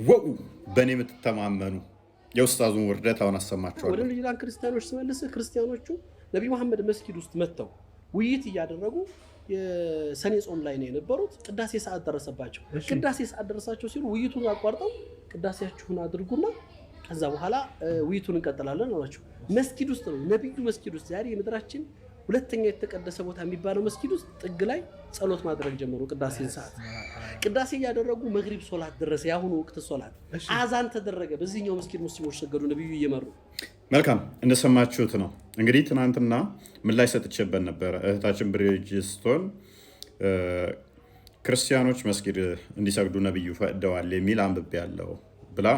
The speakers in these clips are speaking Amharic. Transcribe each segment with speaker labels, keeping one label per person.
Speaker 1: ወው በእኔ የምትተማመኑ የኡስታዙን ውርደት አሁን አሰማችኋለሁ።
Speaker 2: ወደ ሌላ ክርስቲያኖች ስመልስ ክርስቲያኖቹ ነብዩ መሐመድ መስጊድ ውስጥ መጥተው ውይይት እያደረጉ የሰኔ ጾም ላይ ነው የነበሩት። ቅዳሴ ሰዓት ደረሰባቸው። ቅዳሴ ሰዓት ደረሳቸው ሲሉ ውይይቱን አቋርጠው ቅዳሴያችሁን አድርጉና ከዛ በኋላ ውይይቱን እንቀጥላለን አሏቸው። መስጊድ ውስጥ ነው፣ ነብዩ መስጊድ ውስጥ። ዛሬ የምድራችን ሁለተኛ የተቀደሰ ቦታ የሚባለው መስጊድ ውስጥ ጥግ ላይ ጸሎት ማድረግ ጀመሩ። ቅዳሴን ሰዓት ቅዳሴ እያደረጉ መግሪብ ሶላት ደረሰ። ያሁኑ ወቅት ሶላት አዛን ተደረገ። በዚህኛው መስጊድ ሙስሊሞች ሰገዱ ነብዩ እየመሩ።
Speaker 1: መልካም እንደሰማችሁት ነው እንግዲህ። ትናንትና ምላሽ ሰጥቼበት ነበረ። እህታችን ብሪጅስቶን ክርስቲያኖች መስጊድ እንዲሰግዱ ነብዩ ፈቅደዋል የሚል አንብቤ ያለው ብላ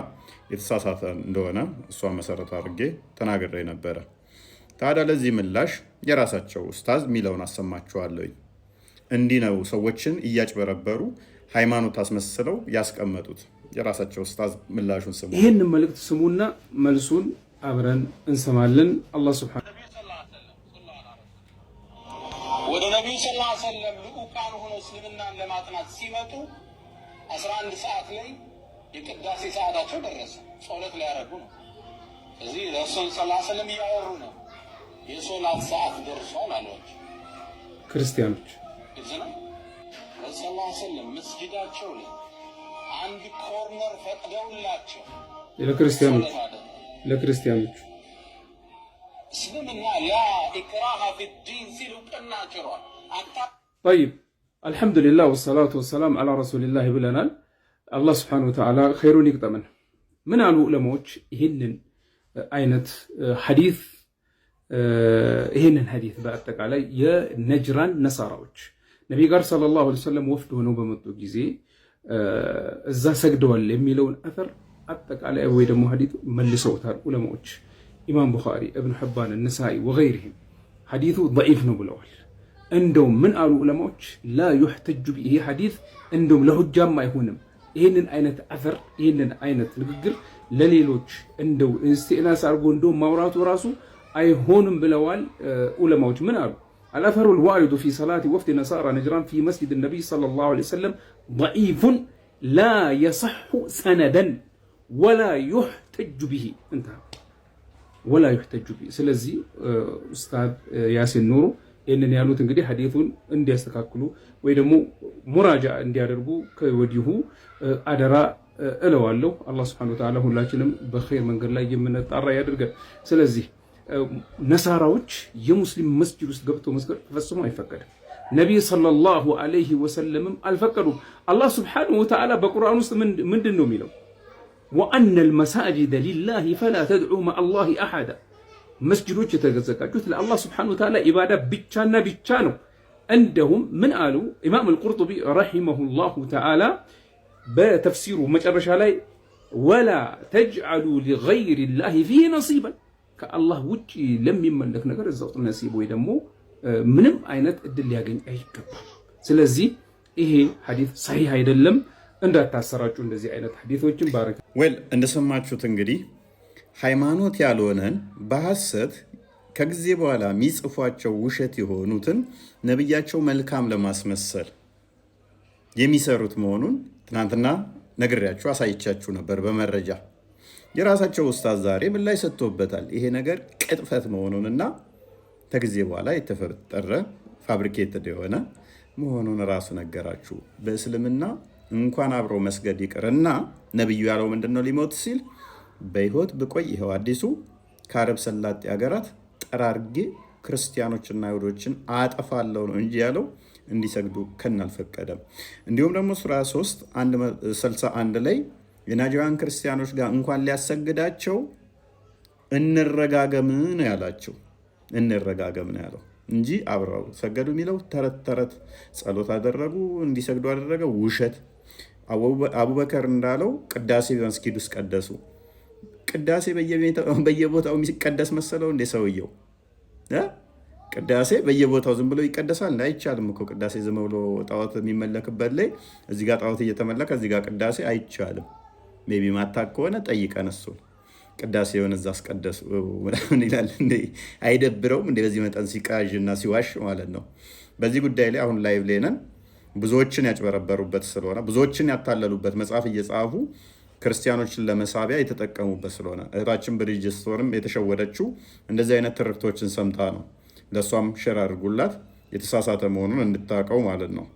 Speaker 1: የተሳሳተ እንደሆነ እሷን መሰረት አድርጌ ተናግሬ ነበረ። ታዲያ ለዚህ ምላሽ የራሳቸው ኡስታዝ ሚለውን አሰማችኋለሁ። እንዲህ ነው ሰዎችን እያጭበረበሩ ሃይማኖት አስመስለው ያስቀመጡት። የራሳቸው ኡስታዝ ምላሹን ስሙ።
Speaker 3: ይህን መልእክት ስሙና መልሱን አብረን እንሰማለን። አላህ ሱብሓነሁ
Speaker 4: ወደ ነብዩ ሰለላሁ ዐለይሂ ወሰለም ልኡካን ሆነው እስልምናን ለማጥናት ሲመጡ 11 ሰዓት ላይ የቅዳሴ ሰዓታቸው ደረሰ። ጸሎት ሊያደርጉ ነው። እዚህ ረሱል ሰለላሁ ዐለይሂ ወሰለም እያወሩ ነው። የሶላት ሰዓት ደርሷል አሏቸው
Speaker 3: ክርስቲያኖች።
Speaker 4: እዚህ ነው ረሱል ሰለላሁ ዐለይሂ ወሰለም መስጊዳቸው ላይ አንድ ኮርነር ፈቅደውላቸው
Speaker 3: ለክርስቲያኖች
Speaker 4: እስልምና ላ ኢክራሃ ፊዲን ሲሉ ቀናጭሯል።
Speaker 3: طيب አልሐምዱሊላህ ወሰላቱ ወሰላም አላ ረሱሊላህ ብለናል። አላህ ሱብሓነሁ ወተዓላ ኸይሩን ይቅጠመን። ምን አሉ ዑለማዎች ይህንን አይነት ሐዲስ ይህንን ሐዲስ በአጠቃላይ የነጅራን ነሳራዎች ነቢ ጋር ሰለላሁ ዐለይሂ ወሰለም ወፍድ ሆነው በመጡ ጊዜ እዛ ሰግደዋል የሚለውን አተር አጠቃላይ ወይ ደግሞ ሐዲስ መልሰውታል ዑለማዎች። ኢማም ቡኻሪ፣ እብኑ ሕባን፣ ነሳኢ ወገይሪሂም ሐዲሱ ደዒፍ ነው ብለዋል። እንደውም ምን አሉ ዑለማዎች ላ ዩሕተጁ ቢሂ ሐዲስ እንደውም ለሁጃም አይሆንም። ይህንን አይነት አተር ይህንን አይነት ንግግር ለሌሎች እንደው ኢስቲእናስ አድርጎ እንደው ማውራቱ ራሱ አይሆንም ብለዋል ዑለማዎች። ምን አሉ? አልአተሩ ልዋሪዱ ፊ ሰላቲ ወፍድ ነሳራ ነጅራን ፊ መስጂድ ነቢይ ሰለላሁ ዐለይሂ ወሰለም ደዒፉን ላ የሰሑ ሰነደን ወላ ዩሕተጁ ቢሂ እንተሃ ወላ ዩሕተጁ ቢሂ። ስለዚህ ኡስታዝ ያሲን ኑሩ ይህንን ያሉት እንግዲህ ሐዲሱን እንዲያስተካክሉ ወይ ደግሞ ሙራጃ እንዲያደርጉ ከወዲሁ አደራ እለዋለሁ። አላህ ሱብሓነሁ ወተዓላ ሁላችንም በኸይር መንገድ ላይ የምንጣራ ያድርገን። ስለዚህ ነሳራዎች የሙስሊም መስጂድ ውስጥ ገብተው መስገድ ፈጽሞ አይፈቀድም። ነቢይ ሰለላሁ ዐለይሂ ወሰለምም አልፈቀዱም። አላህ ሱብሓነሁ ወተዓላ በቁርአን ውስጥ ምንድን ነው የሚለው? ወአነል መሳጅደ ሊላሂ ፈላ ተድዑ መዐላሂ አሐዳ። መስጂዶች የተዘጋጁት ለአላህ ሱብሓነሁ ወተዓላ ኢባዳ ብቻና ብቻ ነው። እንደውም ምን አሉ ኢማም አልቁርጡቢ ረሂመሁላሁ ተዓላ በተፍሲሩ መጨረሻ ላይ ወላ ተጅዐሉ ሊገይሪላሂ ፊሂ ነሲበን፣ ከአላህ ውጭ ለሚመለክ ነገር እዛ ውስጥ ነሲብ ወይ ደግሞ ምንም አይነት እድል ሊያገኝ አይገባም። ስለዚህ ይሄ ሐዲስ ሰሂህ አይደለም፣ እንዳታሰራጩ እንደዚህ አይነት ሐዲሶችን ባረከ
Speaker 1: ወል እንደሰማችሁት እንግዲህ ሃይማኖት ያልሆነን በሐሰት ከጊዜ በኋላ የሚጽፏቸው ውሸት የሆኑትን ነብያቸው መልካም ለማስመሰል የሚሰሩት መሆኑን ትናንትና ነግሬያችሁ አሳይቻችሁ ነበር በመረጃ። የራሳቸው ኡስታዝ ዛሬ ምላሽ ሰጥቶበታል። ይሄ ነገር ቅጥፈት መሆኑንና ከጊዜ በኋላ የተፈጠረ ፋብሪኬትድ የሆነ መሆኑን ራሱ ነገራችሁ። በእስልምና እንኳን አብሮ መስገድ ይቅርና ነብዩ ያለው ምንድነው? ሊሞት ሲል በህይወት ብቆይ ይኸው አዲሱ ከአረብ ሰላጤ ሀገራት ጠራርጌ ክርስቲያኖችና አይሁዶችን አጠፋለሁ ነው እንጂ ያለው እንዲሰግዱ ከናልፈቀደም። እንዲሁም ደግሞ ሱራ 3:61 ላይ የናጅራን ክርስቲያኖች ጋር እንኳን ሊያሰግዳቸው እንረጋገም ነው ያላቸው። እንረጋገም ነው ያለው እንጂ አብረው ሰገዱ የሚለው ተረት ተረት፣ ጸሎት አደረጉ እንዲሰግዱ አደረገ፣ ውሸት። አቡበከር እንዳለው ቅዳሴ በመስጊድ ውስጥ ቀደሱ። ቅዳሴ በየቦታው የሚቀደስ መሰለው እንደ ሰውየው ቅዳሴ በየቦታው ዝም ብሎ ይቀደሳል? አይቻልም እኮ ቅዳሴ ዝም ብሎ ጣዖት የሚመለክበት ላይ እዚህ ጋር ጣዖት እየተመለከ እዚህ ጋር ቅዳሴ አይቻልም። ሜቢ ማታቅ ከሆነ ጠይቀን እሱን ቅዳሴውን እዛ አስቀደሱ ምናምን ይላል። አይደብረውም? እንደ በዚህ መጠን ሲቃዥ እና ሲዋሽ ማለት ነው። በዚህ ጉዳይ ላይ አሁን ላይቭ ላይ ነን። ብዙዎችን ያጭበረበሩበት ስለሆነ ብዙዎችን ያታለሉበት መጽሐፍ እየጻፉ ክርስቲያኖችን ለመሳቢያ የተጠቀሙበት ስለሆነ እህታችን ብሪጅስቶንም የተሸወደችው እንደዚህ አይነት ትርክቶችን ሰምታ ነው። ለእሷም ሼር አድርጉላት የተሳሳተ መሆኑን እንድታውቀው ማለት ነው።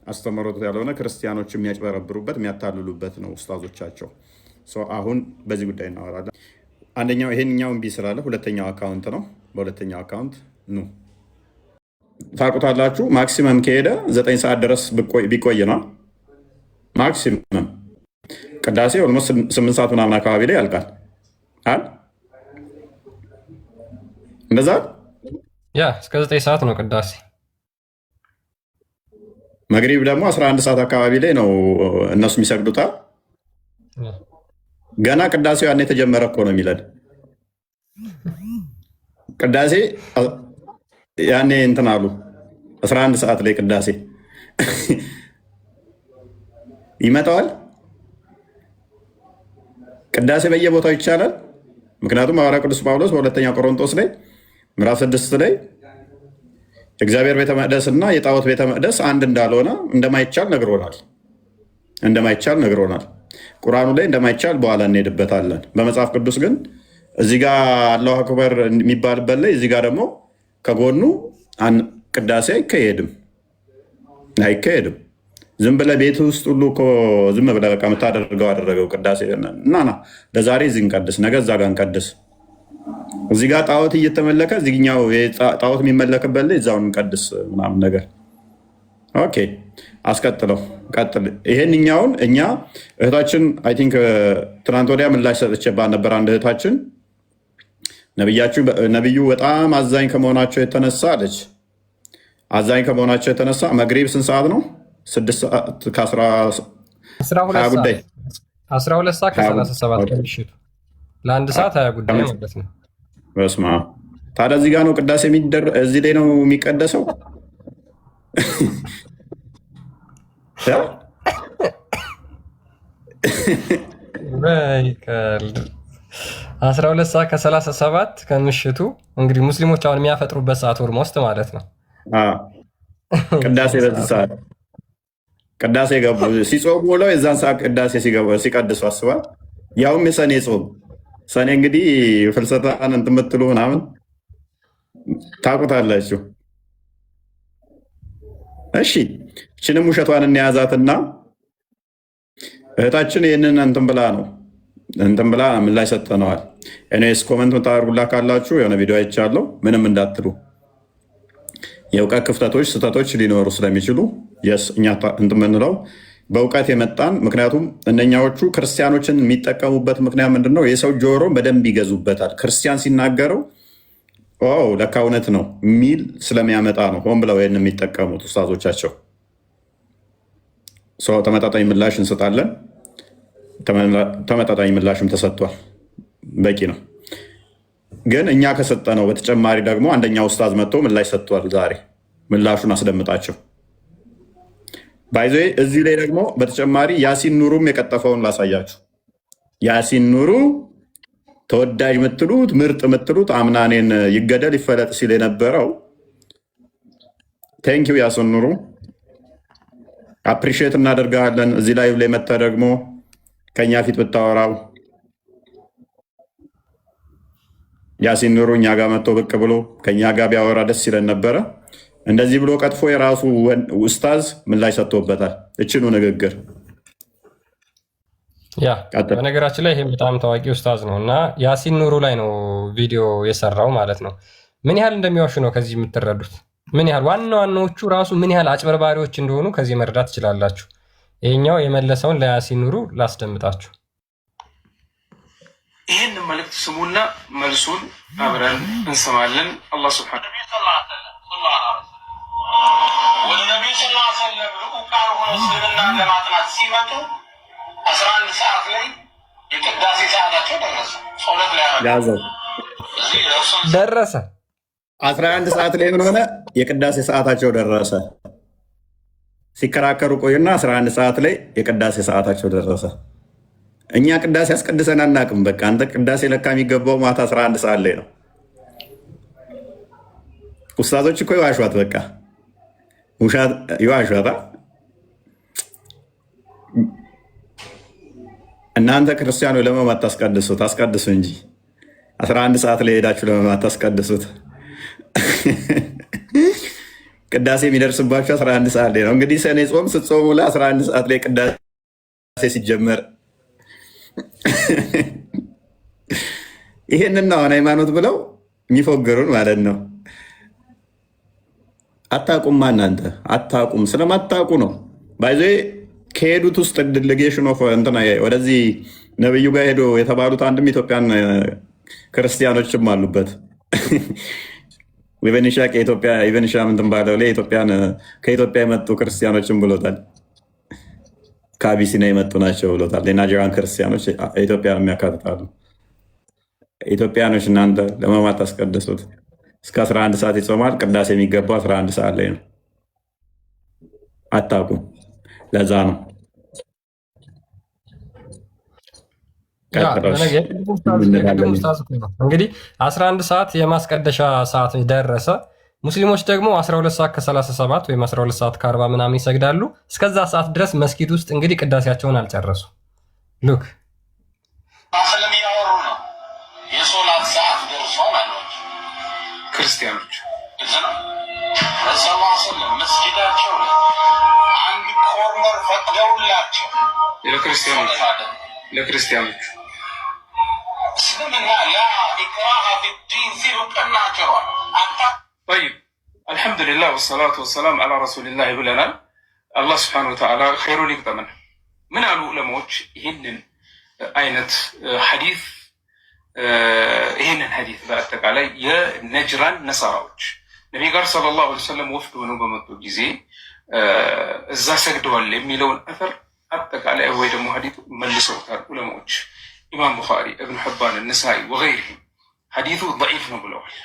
Speaker 1: አስተምህሮት ያልሆነ ክርስቲያኖች የሚያጭበረብሩበት የሚያታልሉበት ነው ኡስታዞቻቸው። አሁን በዚህ ጉዳይ እናወራለን። አንደኛው ይሄንኛው እምቢ ስላለ ሁለተኛው አካውንት ነው። በሁለተኛው አካውንት ኑ ታውቁታላችሁ። ማክሲመም ከሄደ 9 ሰዓት ድረስ ቢቆይ ነው ማክሲመም። ቅዳሴ ኦልሞስት 8 ሰዓት ምናምን አካባቢ ላይ ያልቃል። እንደዛ
Speaker 5: እስከ 9 ሰዓት ነው ቅዳሴ።
Speaker 1: መግሪብ ደግሞ 11 ሰዓት አካባቢ ላይ ነው እነሱ የሚሰግዱታል። ገና ቅዳሴው ያን የተጀመረ እኮ ነው የሚለን። ቅዳሴ ያኔ እንትን አሉ 11 ሰዓት ላይ ቅዳሴ ይመጣዋል። ቅዳሴ በየቦታው ይቻላል። ምክንያቱም ሐዋርያው ቅዱስ ጳውሎስ በሁለተኛ ቆሮንቶስ ላይ ምዕራፍ 6 ላይ የእግዚአብሔር ቤተ መቅደስ እና የጣዖት ቤተ መቅደስ አንድ እንዳልሆነ እንደማይቻል ነግሮናል። ቁርአኑ ላይ እንደማይቻል በኋላ እንሄድበታለን። በመጽሐፍ ቅዱስ ግን እዚህ ጋ አላሁ አክበር የሚባልበት ላይ እዚህ ጋ ደግሞ ከጎኑ ቅዳሴ አይካሄድም። ዝም ብለህ ቤት ውስጥ ሁሉ እኮ ዝም ብለህ በቃ የምታደርገው አደረገው ቅዳሴ እና ለዛሬ እዚህ እንቀድስ፣ ነገ እዛ ጋ እንቀድስ። እዚህ ጋ ጣዖት እየተመለከ እዚህኛው ጣዖት የሚመለክበት ላይ እዛውን እንቀድስ ምናምን ነገር። ኦኬ አስቀጥለው ቀጥል። ይሄንኛውን እኛ እህታችን አይ ቲንክ ትናንት ወዲያ ምላሽ ሰጥቼባት ነበር። አንድ እህታችን ነቢዩ በጣም አዛኝ ከመሆናቸው የተነሳ አለች። አዛኝ ከመሆናቸው የተነሳ መግሪብ ስንት ሰዓት ነው? 6 ሰዓት ከ20 ጉዳይ
Speaker 5: 12 ሰዓት ከ37 ከምሽቱ ለአንድ ሰዓት 20 ጉዳይ ማለት ነው።
Speaker 1: በስመ አብ። ታዲያ እዚህ ጋር ነው ቅዳሴ እዚህ ላይ ነው የሚቀደሰው?
Speaker 5: 12 ሰዓት ከ37 ከምሽቱ እንግዲህ ሙስሊሞች አሁን የሚያፈጥሩበት ሰዓት ኦልሞስት ማለት ነው።
Speaker 1: ቅዳሴ በዚህ ሰዓት ቅዳሴ ገቡ ሲጾሙ ብለው የዛን ሰዓት ቅዳሴ ሲቀድሱ አስባል። ያውም የሰኔ ጾም ሰኔ እንግዲህ ፍልሰታን እንትን የምትሉ ምናምን ታውቁታላችሁ። እሺ እችንም ውሸቷን እንያዛትና እህታችን ይህንን እንትን ብላ ምን ላይ ሰጠነዋል። እኔስ ኮመንት ምታደርጉላ ካላችሁ የሆነ ቪዲዮ አይቻለሁ። ምንም እንዳትሉ የእውቀት ክፍተቶች ስህተቶች ሊኖሩ ስለሚችሉ እኛ እንትን የምንለው በእውቀት የመጣን ምክንያቱም እነኛዎቹ ክርስቲያኖችን የሚጠቀሙበት ምክንያት ምንድን ነው? የሰው ጆሮ በደንብ ይገዙበታል። ክርስቲያን ሲናገረው ለካ እውነት ነው የሚል ስለሚያመጣ ነው ሆን ብለው ይህን የሚጠቀሙት ኡስታዞቻቸው። ተመጣጣኝ ምላሽ እንሰጣለን። ተመጣጣኝ ምላሽም ተሰጥቷል። በቂ ነው። ግን እኛ ከሰጠነው በተጨማሪ ደግሞ አንደኛ ኡስታዝ መጥቶ ምላሽ ሰጥቷል። ዛሬ ምላሹን አስደምጣቸው ባይዘ እዚህ ላይ ደግሞ በተጨማሪ ያሲን ኑሩም የቀጠፈውን ላሳያችሁ። ያሲን ኑሩ ተወዳጅ ምትሉት ምርጥ ምትሉት አምናኔን ይገደል ይፈለጥ ሲል የነበረው ቴንኪው ያሲን ኑሩ አፕሪሺየት እናደርጋለን። እዚህ ላይ መተ ደግሞ ከኛ ፊት ብታወራው ያሲን ኑሩ እኛ ጋር መጥቶ ብቅ ብሎ ከኛ ጋር ቢያወራ ደስ ይለን ነበረ። እንደዚህ ብሎ ቀጥፎ የራሱ ኡስታዝ ምላሽ ሰጥቶበታል። እችኑ ንግግር
Speaker 5: በነገራችን ላይ ይሄ በጣም ታዋቂ ኡስታዝ ነው እና ያሲን ኑሩ ላይ ነው ቪዲዮ የሰራው ማለት ነው። ምን ያህል እንደሚዋሹ ነው ከዚህ የምትረዱት። ምን ያህል ዋናዎቹ ራሱ ምን ያህል አጭበርባሪዎች እንደሆኑ ከዚህ መረዳት ትችላላችሁ። ይሄኛው የመለሰውን ለያሲን ኑሩ ላስደምጣችሁ።
Speaker 3: ይህን መልእክት ስሙና መልሱን አብረን እንሰማለን። አላህ ሱብሓነሁ
Speaker 4: ወደ ነቢዩ ሰለላሁ ዐለይሂ ወሰለም ልዑካን ሆነው እስልምናን ለማጥናት ሲመጡ 11 ሰዓት ላይ የቅዳሴ ሰዓታቸው ደረሰ። ጸሎት ላይ
Speaker 5: ደረሰ።
Speaker 1: 11 ሰዓት ላይ ምን ሆነ? የቅዳሴ ሰዓታቸው ደረሰ። ሲከራከሩ ቆዩና 11 ሰዓት ላይ የቅዳሴ ሰዓታቸው ደረሰ። እኛ ቅዳሴ አስቀድሰን አናውቅም። በቃ አንተ ቅዳሴ ለካ የሚገባው ማታ 11 ሰዓት ላይ ነው። ኡስታዞች እኮ ይዋሿት፣ በቃ ይዋሿታ። እናንተ ክርስቲያኑ ለመማ አታስቀድሱት፣ አስቀድሱ እንጂ 11 ሰዓት ላይ ሄዳችሁ ለመማ አታስቀድሱት። ቅዳሴ የሚደርስባችሁ 11 ሰዓት ላይ ነው። እንግዲህ ሰኔ ጾም ስትጾሙ ለ11 ሰዓት ላይ ቅዳሴ ሲጀመር ይሄንን ነው አሁን ሃይማኖት ብለው የሚፎገሩን ማለት ነው። አታቁማ፣ እናንተ አታቁም። ስለማታቁ ነው ባይዘ ከሄዱት ውስጥ ዴሌጌሽን ኦፍ እንትና ወደዚህ ነብዩ ጋር ሄዶ የተባሉት አንድም ኢትዮጵያን ክርስቲያኖችም አሉበት። ኢቨንሻ ከኢትዮጵያ ኢቨንሻ ምንትን ባለው ላይ ከኢትዮጵያ የመጡ ክርስቲያኖችም ብሎታል። ከአቢሲና የመጡ ናቸው ብሎታል። የናይጄሪያን ክርስቲያኖች ኢትዮጵያን የሚያካትታሉ። ኢትዮጵያኖች እናንተ ለመማት አስቀደሱት። እስከ 11 ሰዓት ይጾማል። ቅዳሴ የሚገባው 11 ሰዓት ላይ ነው። አታውቁም። ለዛ ነው
Speaker 5: እንግዲህ 11 ሰዓት የማስቀደሻ ሰዓት ደረሰ። ሙስሊሞች ደግሞ 12 ሰዓት ከ37 ወይም 12 ሰዓት ከ40 ምናምን ይሰግዳሉ። እስከዛ ሰዓት ድረስ መስጊድ ውስጥ እንግዲህ ቅዳሴያቸውን አልጨረሱ። ሉክ
Speaker 4: ስለሚያወሩ ነው። የሶላት ሰዓት ደርሷል አሏቸው
Speaker 3: ክርስቲያኖች
Speaker 4: ሰለም መስጊዳቸው ላይ አንድ ኮርነር ፈቅደውላቸው
Speaker 3: ለክርስቲያኖች
Speaker 4: እስልምና ላ ኢክራሃ ፊዲን ሲሉ ቀናቸዋል።
Speaker 3: ጠይብ አልሐምዱሊላህ ወሰላቱ ወሰላም አላ ረሱሊላህ ብለናል። አላህ ስብሐነሁ ወተዓላ ኸይሩን ይግጠመን። ምን አሉ ዑለማዎች ይህንን አይነት ሐዲስ በአጠቃላይ የነጅራን ነሳራዎች ነቢ ጋር ሰለላሁ ዐለይሂ ወሰለም ወፍድ ሆነው በመጡ ጊዜ እዛ ሰግደዋል የሚለውን አተር አጠቃላይ ወይ ደግሞ ሐዲሱ መልሰውታል ዑለማዎች። ኢማም ቡኻሪ፣ እብን ሕባን፣ ነሳኢ ወገይሪሂም ሐዲሱ ደዒፍ ነው ብለዋል።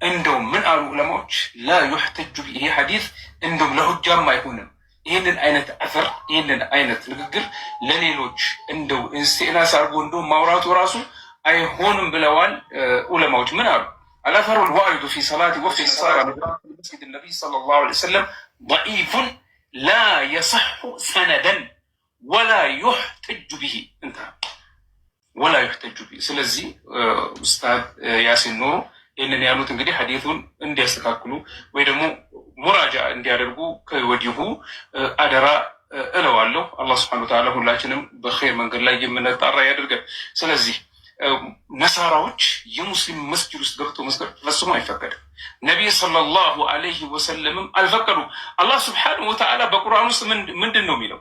Speaker 3: እንደውም ምን አሉ ዑለማዎች ላ ዩሕተጁ ይሄ ሐዲስ እንደውም ለሁጃም አይሆንም። ይህንን አይነት አተር ይህንን አይነት ንግግር ለሌሎች እንደው ኢስቲእናስ አድርጎ እንደው ማውራቱ ራሱ አይሆንም ብለዋል ዑለማዎች። ምን አሉ? አልአተሩ ልዋሪዱ ፊ ሰላት ወፍድ ነሳራ መስጊድ ነቢይ ሰለላሁ ዐለይሂ ወሰለም ደዒፉን ላ የሰሑ ሰነደን ወላ ዩሕተጁ ብሂ ወላ ዩሕተጁ ብሂ። ስለዚህ ኡስታዝ ያሲን ኑሩ ይህንን ያሉት እንግዲህ ሐዲሱን እንዲያስተካክሉ ወይ ደግሞ ሙራጃ እንዲያደርጉ ከወዲሁ አደራ እለዋለሁ። አላህ ስብሐነሁ ወተዓላ ሁላችንም በኸይር መንገድ ላይ የምንጣራ ያደርገን። ስለዚህ ነሳራዎች የሙስሊም መስጂድ ውስጥ ገብቶ መስገድ ፈጽሞ አይፈቀድም። ነቢይ ሰለላሁ ዐለይሂ ወሰለምም አልፈቀዱም። አላህ ስብሐነሁ ወተዓላ በቁርአን ውስጥ ምንድን ነው የሚለው?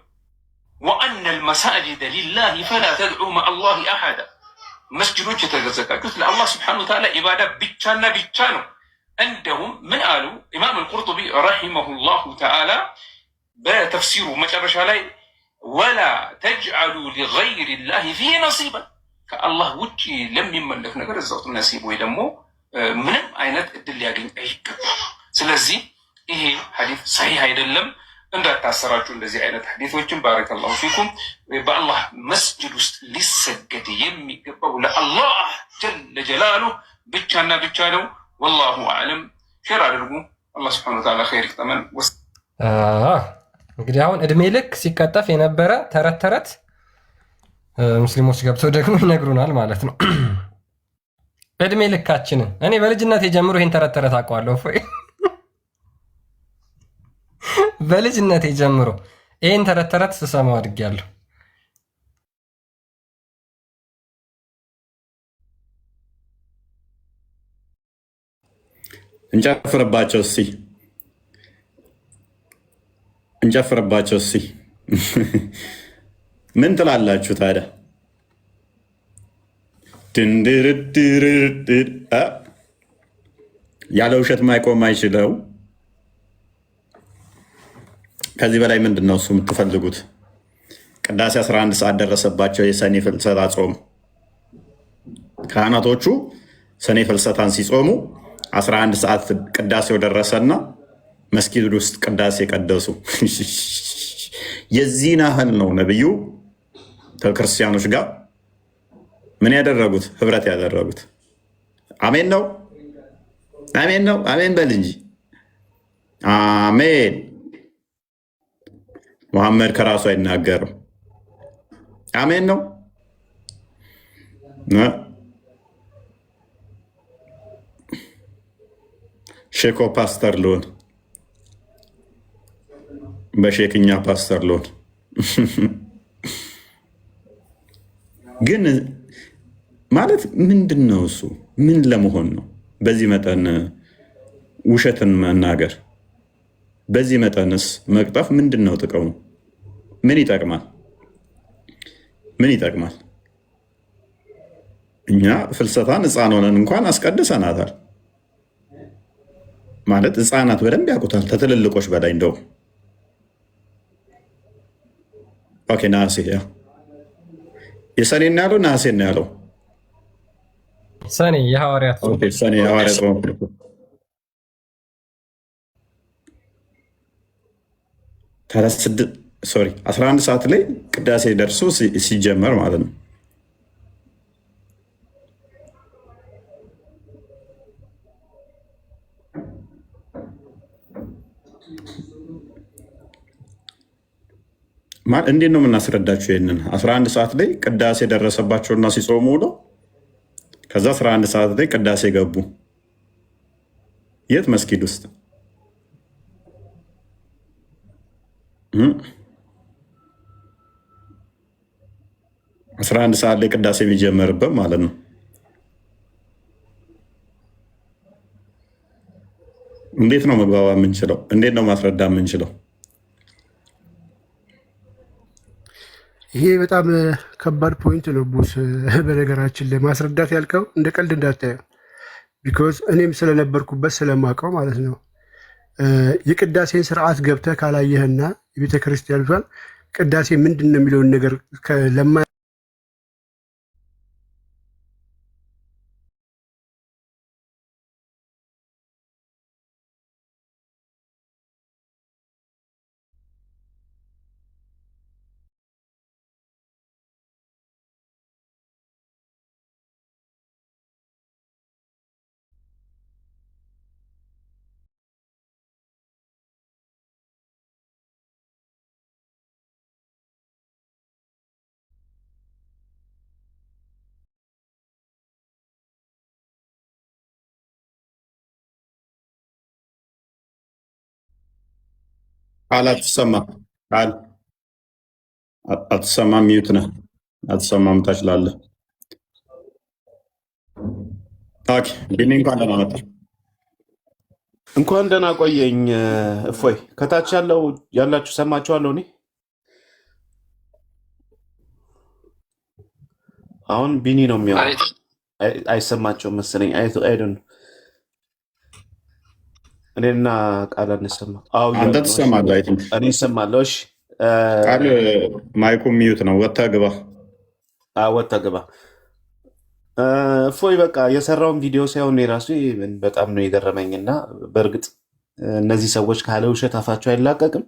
Speaker 3: ወአነ አልመሳጅደ ሊላሂ ፈላ ተድዑ መዐላሂ አሐዳ። መስጂዶች የተዘጋጁት ለአላህ ስብሐነሁ ወተዓላ ኢባዳ ብቻና ብቻ ነው። እንደውም ምን አሉ ኢማም አልቁርጡቢ ረሒመሁላሁ ተዓላ በተፍሲሩ መጨረሻ ላይ ወላ ተጅዐሉ ሊገይሪላሂ ፊሂ ነሲበን፣ ከአላህ ውጭ ለሚመለክ ነገር እዛው ነሲብ ወይ ደግሞ ምንም አይነት እድል ሊያገኝ አይገባም። ስለዚህ ይሄ ሐዲስ ሰሒህ አይደለም፣ እንዳታሰራጩ እንደዚህ አይነት ሐዲሶችን። ባረከላሁ ፊኩም። በአላህ መስጅድ ውስጥ ሊሰገድ የሚገባው ለአላህ ጀለ ጀላሉ ብቻና ብቻ ነው። ወላሁ አዕለም። ሼር አድርጉ። አላህ ስብሐነሁ ወተዓላ ኸይር ይቅጠመን።
Speaker 5: እንግዲህ አሁን እድሜ ልክ ሲቀጠፍ የነበረ ተረት ተረት ሙስሊሞች ገብተው ደግሞ ይነግሩናል ማለት ነው። እድሜ ልካችንን እኔ በልጅነት የጀምሮ ይህን ተረት ተረት አውቀዋለሁ። በልጅነት ጀምሮ ይህን ተረት ተረት ስሰማው አድጌያለሁ።
Speaker 1: እንጨፍርባቸው እስኪ ምን ትላላችሁ ታዲያ? ድንድርድርድር ያለ ውሸት ማይቆም አይችለው። ከዚህ በላይ ምንድን ነው እሱ የምትፈልጉት? ቅዳሴ 11 ሰዓት ደረሰባቸው። የሰኔ ፍልሰታ ጾም ካህናቶቹ ሰኔ ፍልሰታን ሲጾሙ 11 ሰዓት ቅዳሴው ደረሰና መስጊድ ውስጥ ቅዳሴ ቀደሱ። የዚህን ያህል ነው ነብዩ ከክርስቲያኖች ጋር ምን ያደረጉት? ህብረት ያደረጉት። አሜን ነው፣ አሜን ነው። አሜን በል እንጂ አሜን። ሙሐመድ ከራሱ አይናገርም። አሜን ነው። ሼኮ ፓስተር ልሆን በሼክኛ ፓስተር ልሆን ግን ማለት ምንድን ነው እሱ? ምን ለመሆን ነው? በዚህ መጠን ውሸትን መናገር፣ በዚህ መጠንስ መቅጠፍ ምንድን ነው ጥቅሙ? ምን ይጠቅማል? ምን ይጠቅማል? እኛ ፍልሰታን ሕፃን ሆነን እንኳን አስቀድሰናታል። ማለት ሕፃናት በደንብ ያውቁታል ከትልልቆች በላይ እንደው ኦኬ። ነሐሴ የሰኔ ነው ያለው ነሐሴ ነው ያለው
Speaker 5: ሰኔ የሐዋርያት
Speaker 1: ሰኔ የሐዋርያት ጾም 11 ሰዓት ላይ ቅዳሴ ደርሶ ሲጀመር ማለት ነው። እንዴት ነው የምናስረዳቸው? ይህንን 11 ሰዓት ላይ ቅዳሴ ደረሰባቸውና ሲጾሙ ነው። ከዛ 11 ሰዓት ላይ ቅዳሴ ገቡ። የት መስጊድ ውስጥ 11 ሰዓት ላይ ቅዳሴ የሚጀመርበት ማለት ነው። እንዴት ነው መግባባ የምንችለው? እንዴት ነው ማስረዳ የምንችለው?
Speaker 6: ይሄ በጣም ከባድ ፖይንት ነው ቡስ። በነገራችን ላይ ማስረዳት ያልከው እንደ ቀልድ እንዳታየው፣ ቢኮዝ እኔም ስለነበርኩበት ስለማውቀው ማለት ነው። የቅዳሴን ስርዓት ገብተህ ካላየህና የቤተ ክርስቲያኗን ቅዳሴ ምንድን ነው የሚለውን ነገር ለማ
Speaker 1: ቃል አትሰማም። ቃል አትሰማም። ሚዩት ነህ። አትሰማም። ታችላለህ። ቢኒ እንኳን ደህና መጣህ።
Speaker 7: እንኳን ደህና ቆየኝ። እፎይ ከታች ያላችሁ ሰማችኋለሁ። እኔ አሁን ቢኒ ነው የሚያወራው። አይሰማቸውም መሰለኝ። አይዶን እኔና ቃል አንሰማ።
Speaker 1: አንተ ትሰማለህ? አይ ቲንክ
Speaker 7: እኔ እሰማለሁ። እሺ
Speaker 1: ቃል ማይኩ ሚዩት ነው። ወጥተህ ግባ።
Speaker 7: ወጥተህ ግባ። እፎይ በቃ የሰራውን ቪዲዮ ሳይሆን የራሱ በጣም ነው የገረመኝና በእርግጥ እነዚህ ሰዎች ካለ ውሸት አፋቸው አይላቀቅም።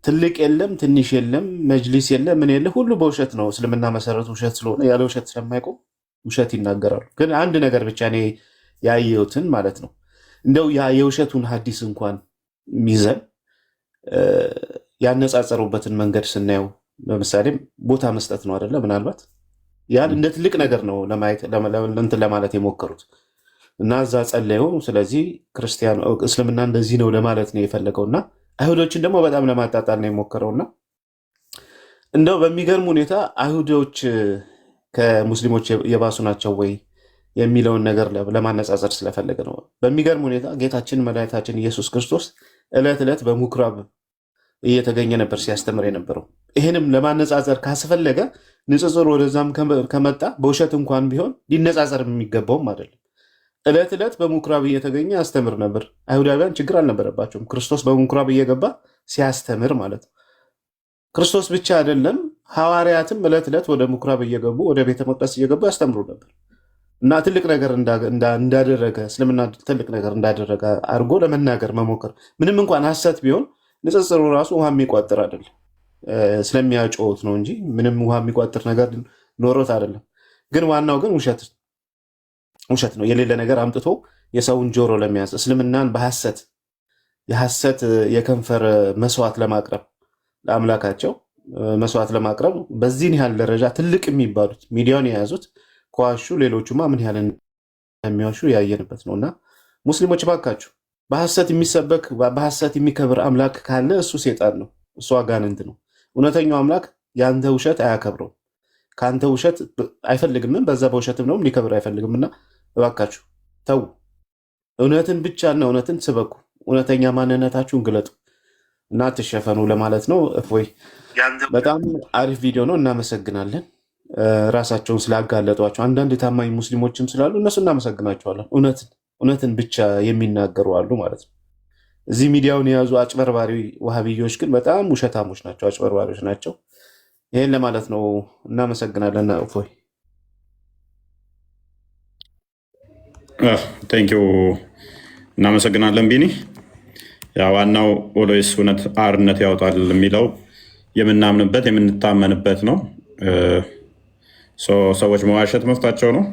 Speaker 7: ትልቅ የለም ትንሽ የለም መጅሊስ የለም ምን የለ ሁሉ በውሸት ነው። እስልምና መሰረቱ ውሸት ስለሆነ ያለ ውሸት ስለማይቆም ውሸት ይናገራሉ። ግን አንድ ነገር ብቻ እኔ ያየሁትን ማለት ነው እንደው የውሸቱን ሀዲስ እንኳን ሚዘን ያነጻጸሩበትን መንገድ ስናየው ለምሳሌ ቦታ መስጠት ነው አይደለ? ምናልባት ያን እንደ ትልቅ ነገር ነው ለማየት እንትን ለማለት የሞከሩት እና እዛ ጸለዩ። ስለዚህ ክርስቲያን እስልምና እንደዚህ ነው ለማለት ነው የፈለገውና አይሁዶችን ደግሞ በጣም ለማጣጣል ነው የሞከረውና እንደው በሚገርም ሁኔታ አይሁዶች ከሙስሊሞች የባሱ ናቸው ወይ የሚለውን ነገር ለማነጻጸር ስለፈለገ ነው። በሚገርም ሁኔታ ጌታችን መድኃኒታችን ኢየሱስ ክርስቶስ ዕለት ዕለት በምኩራብ እየተገኘ ነበር ሲያስተምር የነበረው። ይህንም ለማነጻጸር ካስፈለገ ንጽጽር ወደዛም ከመጣ በውሸት እንኳን ቢሆን ሊነጻጸር የሚገባውም አይደለም። ዕለት ዕለት በምኩራብ እየተገኘ ያስተምር ነበር። አይሁዳውያን ችግር አልነበረባቸውም ክርስቶስ በምኩራብ እየገባ ሲያስተምር ማለት ነው። ክርስቶስ ብቻ አይደለም ሐዋርያትም ዕለት ዕለት ወደ ምኩራብ እየገቡ ወደ ቤተ መቅደስ እየገቡ ያስተምሩ ነበር እና ትልቅ ነገር እንዳደረገ እስልምና ትልቅ ነገር እንዳደረገ አድርጎ ለመናገር መሞከር ምንም እንኳን ሐሰት ቢሆን ንጽጽሩ ራሱ ውሃ የሚቋጥር አይደለም። ስለሚያጮት ነው እንጂ ምንም ውሃ የሚቋጥር ነገር ኖሮት አይደለም። ግን ዋናው ግን ውሸት ነው። የሌለ ነገር አምጥቶ የሰውን ጆሮ ለመያዝ እስልምናን በሐሰት የከንፈር መስዋዕት ለማቅረብ ለአምላካቸው መስዋዕት ለማቅረብ በዚህን ያህል ደረጃ ትልቅ የሚባሉት ሚዲያውን የያዙት ከዋሹ ሌሎቹማ ምን ያህል እንደሚዋሹ ያየንበት ነው። እና ሙስሊሞች ባካችሁ በሐሰት የሚሰበክ በሐሰት የሚከብር አምላክ ካለ እሱ ሴጣን ነው፣ እሱ አጋንንት ነው። እውነተኛው አምላክ የአንተ ውሸት አያከብረውም፣ ከአንተ ውሸት አይፈልግምም፣ በዛ በውሸትም ነው ሊከብር አይፈልግምና እባካችሁ ተው፣ እውነትን ብቻና እውነትን ስበኩ፣ እውነተኛ ማንነታችሁን ግለጡ እና አትሸፈኑ ለማለት ነው። እፎይ በጣም አሪፍ ቪዲዮ ነው፣ እናመሰግናለን። ራሳቸውን ስላጋለጧቸው አንዳንድ ታማኝ ሙስሊሞችም ስላሉ እነሱ እናመሰግናቸዋለን። እውነትን ብቻ የሚናገሩ አሉ ማለት ነው። እዚህ ሚዲያውን የያዙ አጭበርባሪ ዋሃብዮች ግን በጣም ውሸታሞች ናቸው፣ አጭበርባሪዎች ናቸው። ይሄን ለማለት ነው። እናመሰግናለን። እፎይ
Speaker 1: ቴንኪው፣ እናመሰግናለን ቢኒ። ዋናው ኦሎይስ እውነት አርነት ያወጣል የሚለው የምናምንበት የምንታመንበት ነው። ሰዎች መዋሸት መፍታቸው ነው፣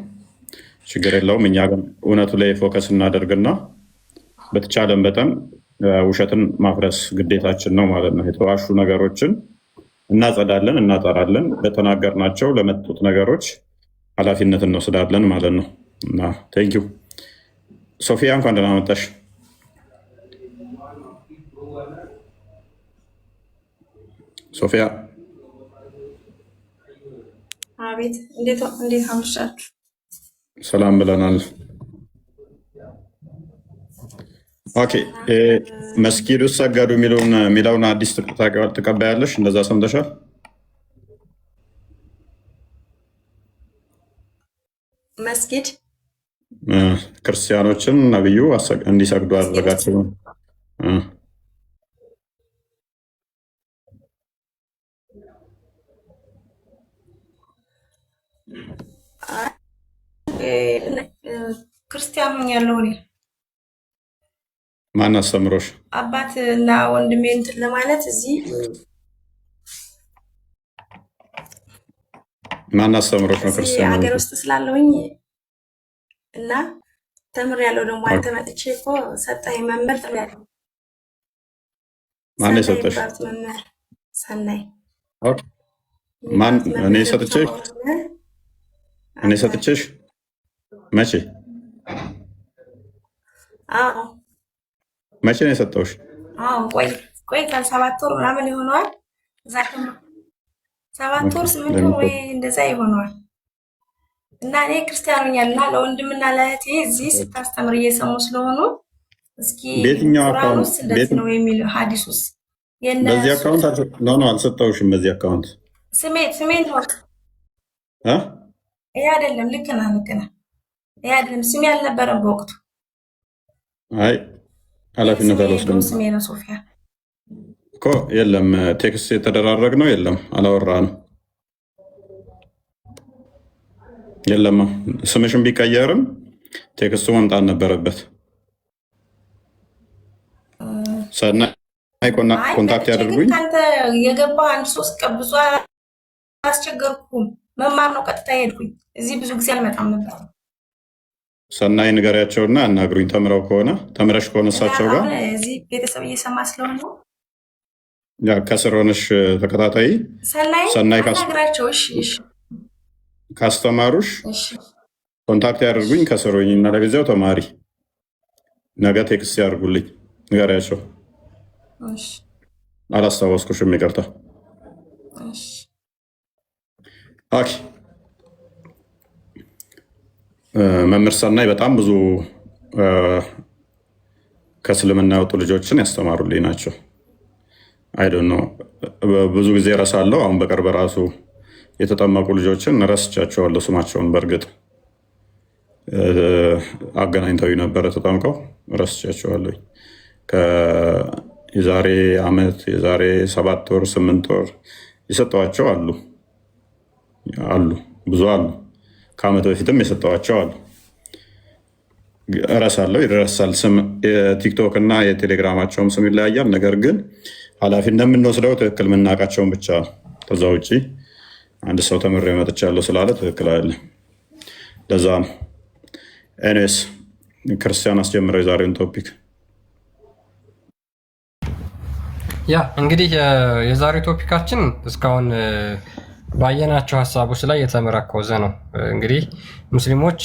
Speaker 1: ችግር የለውም። እኛ ግን እውነቱ ላይ ፎከስ እናደርግና በተቻለን መጠን ውሸትን ማፍረስ ግዴታችን ነው ማለት ነው። የተዋሹ ነገሮችን እናጸዳለን፣ እናጠራለን። በተናገርናቸው ለመጡት ነገሮች ኃላፊነት እንወስዳለን ማለት ነው። እና ቴንኪው ሶፊያ፣ እንኳን ደህና መጣሽ። ሶፊያ
Speaker 8: አቤት፣ እንዴት አመሻችሁ?
Speaker 1: ሰላም ብለናል። ኦኬ፣ መስጊድ ውስጥ ሰገዱ የሚለውን አዲስ ትቀበያለሽ? እንደዛ ሰምተሻል?
Speaker 8: መስጊድ
Speaker 1: ክርስቲያኖችን ነብዩ እንዲሰግዱ አደረጋቸው።
Speaker 8: ክርስቲያን ሆኛለሁ እኔ።
Speaker 1: ማን አስተምሮሽ?
Speaker 8: አባት እና ወንድሜ እንትን ለማለት እዚህ
Speaker 1: ማን አስተምሮሽ ነው? ክርስቲያን
Speaker 8: ሀገር ውስጥ ስላለሁኝ እና ተምሬያለሁ። ደግሞ አንተ መጥቼ እኮ ሰጠኸኝ መምህር ተምሬያለሁ።
Speaker 1: ማን የሰጠሽ?
Speaker 8: መምህር ሰናይ።
Speaker 1: ማን? እኔ ሰጥቼሽ? እኔ ሰጥቼሽ? መቼ?
Speaker 8: አዎ
Speaker 1: መቼ ነው የሰጠውሽ?
Speaker 8: አዎ ቆይ 7 ወር ምናምን ይሆነዋል። እዛ 7 ወር 8 ወር ወይ እንደዛ ይሆነዋል። እና እኔ ክርስቲያን ሆኛለሁ እና ለወንድምና ለእህቴ እዚህ ስታስተምር እየሰሙ ስለሆኑ እስኪ ቁርአኑስ እንደዚህ ነው የሚለው ሐዲሱስ
Speaker 1: በዚህ አካውንት አልሰጠውሽም። በዚህ አካውንት
Speaker 8: ስሜን ነው ይሄ አይደለም። ልክ ነህ። ይሄ አይደለም። ስሜ አልነበረም በወቅቱ።
Speaker 1: አይ ኃላፊነት አልወስድም።
Speaker 8: ስሜ ነው ሶፊያ
Speaker 1: እኮ የለም። ቴክስት የተደራረግ ነው የለም። አላወራንም። የለማ ስምሽን ቢቀየርም ቴክስቱ መምጣት ነበረበት። ሰናይ ኮንታክት ያደርጉኝ።
Speaker 8: አንተ የገባ 1-3 ቀን ብዙ አስቸገርኩም። መማር ነው ቀጥታ ሄድኩኝ። እዚህ ብዙ ጊዜ አልመጣም ነበር።
Speaker 1: ሰናይ ንገሪያቸውና አናግሩኝ። ተምረው ከሆነ ተምረሽ ከሆነ እሳቸው ጋር
Speaker 8: እዚህ ቤተሰብ እየሰማ ስለሆነ
Speaker 1: ከስር ሆነሽ ተከታታይ
Speaker 8: ሰናይ ካስናግራቸው። እሺ
Speaker 1: ካስተማሩሽ ኮንታክት ያደርጉኝ። ከስሮኝ እና ለጊዜው ተማሪ ነገ ቴክስት ያደርጉልኝ። ንገሪያቸው። አላስታወስኩሽም፣ ይቅርታ። ኦኬ። መምህር ሰናይ በጣም ብዙ ከእስልምና የወጡ ልጆችን ያስተማሩልኝ ናቸው። አይዶን ነው ብዙ ጊዜ ረሳለሁ። አሁን በቅርብ ራሱ የተጠመቁ ልጆችን ረስቻቸዋለሁ ስማቸውን። በእርግጥ አገናኝተው ነበረ ተጠምቀው፣ ረስቻቸዋለሁ። የዛሬ ዓመት የዛሬ 7 ወር 8 ወር የሰጠዋቸው አሉ ብዙ አሉ። ከዓመት በፊትም የሰጠዋቸው አሉ። እረሳለሁ፣ ይረሳል። ስም የቲክቶክ እና የቴሌግራማቸውም ስም ይለያያል። ነገር ግን ኃላፊነት የምንወስደው ትክክል የምናውቃቸውን ብቻ ነው። ከዛ ውጭ አንድ ሰው ተምሬ መጥቻለሁ ስላለ ትክክል አይደለም። ለዛ ነው። ኤኒዌይስ ክርስቲያን አስጀምረው የዛሬውን ቶፒክ
Speaker 5: ያ እንግዲህ የዛሬው ቶፒካችን እስካሁን ባየናቸው ሀሳቦች ላይ የተመረኮዘ ነው። እንግዲህ ሙስሊሞች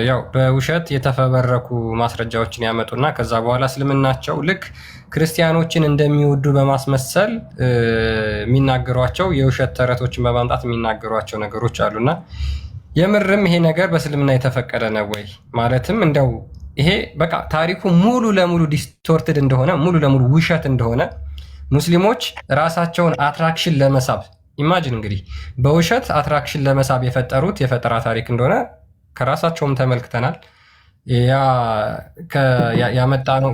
Speaker 5: ያው በውሸት የተፈበረኩ ማስረጃዎችን ያመጡና ከዛ በኋላ እስልምናቸው ልክ ክርስቲያኖችን እንደሚወዱ በማስመሰል የሚናገሯቸው የውሸት ተረቶችን በማምጣት የሚናገሯቸው ነገሮች አሉና የምርም ይሄ ነገር በእስልምና የተፈቀደ ነው ወይ? ማለትም እንደው ይሄ በቃ ታሪኩ ሙሉ ለሙሉ ዲስቶርትድ እንደሆነ ሙሉ ለሙሉ ውሸት እንደሆነ ሙስሊሞች ራሳቸውን አትራክሽን ለመሳብ ኢማጂን እንግዲህ በውሸት አትራክሽን ለመሳብ የፈጠሩት የፈጠራ ታሪክ እንደሆነ ከራሳቸውም ተመልክተናል። ያመጣ ነው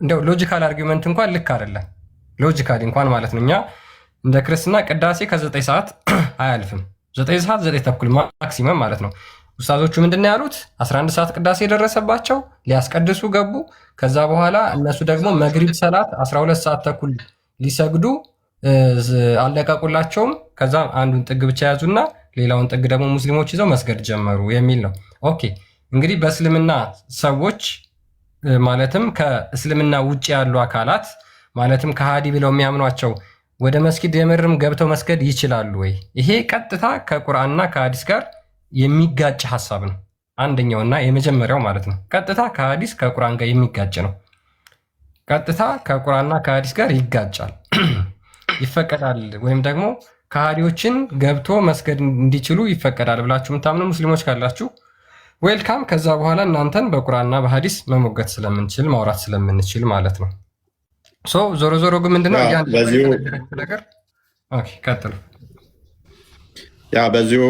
Speaker 5: እንደው ሎጂካል አርጊመንት እንኳን ልክ አይደለም። ሎጂካሊ እንኳን ማለት ነው እኛ እንደ ክርስትና ቅዳሴ ከ9 ሰዓት አያልፍም። 9 ሰዓት 9 ተኩል ማክሲመም ማለት ነው። ኡስታዞቹ ምንድነው ያሉት? 11 ሰዓት ቅዳሴ የደረሰባቸው ሊያስቀድሱ ገቡ። ከዛ በኋላ እነሱ ደግሞ መግሪብ ሰላት 12 ሰዓት ተኩል ሊሰግዱ አለቀቁላቸውም። ከዛ አንዱን ጥግ ብቻ ያዙና ሌላውን ጥግ ደግሞ ሙስሊሞች ይዘው መስገድ ጀመሩ የሚል ነው። ኦኬ እንግዲህ በእስልምና ሰዎች ማለትም ከእስልምና ውጭ ያሉ አካላት ማለትም ከሃዲ ብለው የሚያምኗቸው ወደ መስጊድ የምርም ገብተው መስገድ ይችላሉ ወይ? ይሄ ቀጥታ ከቁርአንና ከሐዲስ ጋር የሚጋጭ ሐሳብ ነው። አንደኛውና የመጀመሪያው ማለት ነው። ቀጥታ ከሐዲስ ከቁርአን ጋር የሚጋጭ ነው። ቀጥታ ከቁርአንና ከሐዲስ ጋር ይጋጫል። ይፈቀዳል ወይም ደግሞ ከሃዲዎችን ገብቶ መስገድ እንዲችሉ ይፈቀዳል ብላችሁ የምታምኑ ሙስሊሞች ካላችሁ ዌልካም። ከዛ በኋላ እናንተን በቁርአንና በሐዲስ መሞገት ስለምንችል ማውራት ስለምንችል ማለት ነው። ዞሮ ዞሮ ግን ምንድነው ነገር ቀጥሉ።
Speaker 1: በዚሁ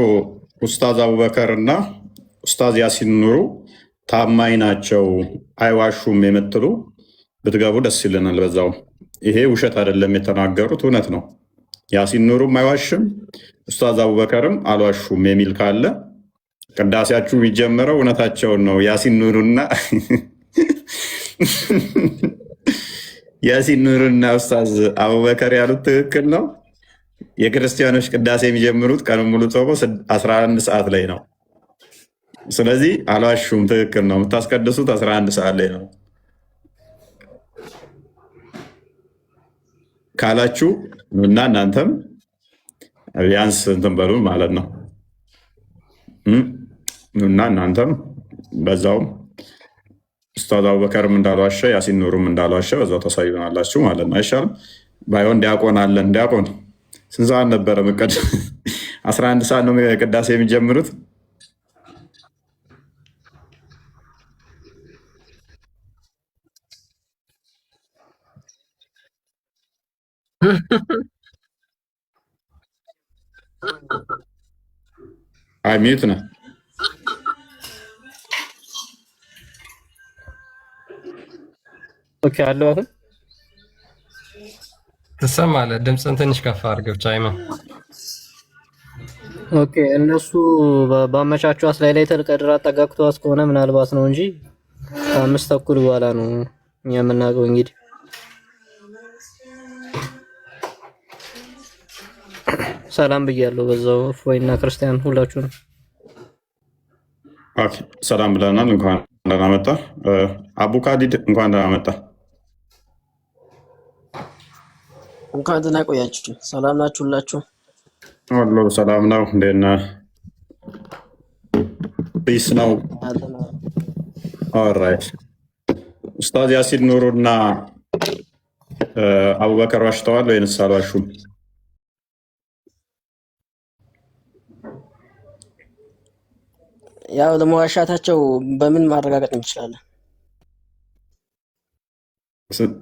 Speaker 1: ኡስታዝ አቡበከር እና ኡስታዝ ያሲን ኑሩ ታማኝ ናቸው አይዋሹም የምትሉ ብትገቡ ደስ ይለናል። በዛው ይሄ ውሸት አይደለም የተናገሩት እውነት ነው። ያሲን ኑሩም አይዋሽም ኡስታዝ አቡበከርም አልዋሹም የሚል ካለ ቅዳሴያችሁ የሚጀምረው እውነታቸውን ነው። ያሲን ኑሩና ኡስታዝ አቡበከር ያሉት ትክክል ነው። የክርስቲያኖች ቅዳሴ የሚጀምሩት ቀን ሙሉ ጾሞ 11 ሰዓት ላይ ነው። ስለዚህ አልዋሹም፣ ትክክል ነው። የምታስቀድሱት 11 ሰዓት ላይ ነው ካላችሁ እና እናንተም ቢያንስ እንትን በሉ ማለት ነው። እና እናንተም በዛውም ኡስታዝ አቡበከርም እንዳልዋሸ ያሲን ኑሩም እንዳልዋሸ በዛው ታሳዩናላችሁ ማለት ነው። አይሻልም? ባይሆን ዲያቆን አለን። ዲያቆን ስንት ሰዓት ነበረ? 11 ሰዓት ነው ቅዳሴ የሚጀምሩት። አይ ሚዩት ነህ።
Speaker 5: ኦኬ አለው አሁን ትሰማለህ? ድምፅን ትንሽ ከፍ አድርገው ቻይማ።
Speaker 9: ኦኬ እነሱ በአመቻቹ ላይ ተቀድራ ጠጋግቷት ከሆነ ምናልባት ነው እንጂ 5 ተኩል በኋላ ነው እኛ የምናውቀው። እንግዲህ ሰላም ብያለሁ። በዛው እፎይና ክርስቲያን ሁላችሁንም
Speaker 1: ሰላም ብለናል። እንኳን ደህና መጣ አቡካዲድ፣ እንኳን ደህና መጣ።
Speaker 10: እንኳን ደህና ቆያችሁ። ሰላም ናችሁ ሁላችሁ?
Speaker 1: ሁሉ ሰላም ነው። እንዴት ነህ? ፒስ ነው። ኦልራይት። ኡስታዝ ያሲን ኑሩና አቡበከር ዋሽተዋል ወይንስ አልዋሹም?
Speaker 10: ያው ለመዋሻታቸው በምን ማረጋገጥ እንችላለን?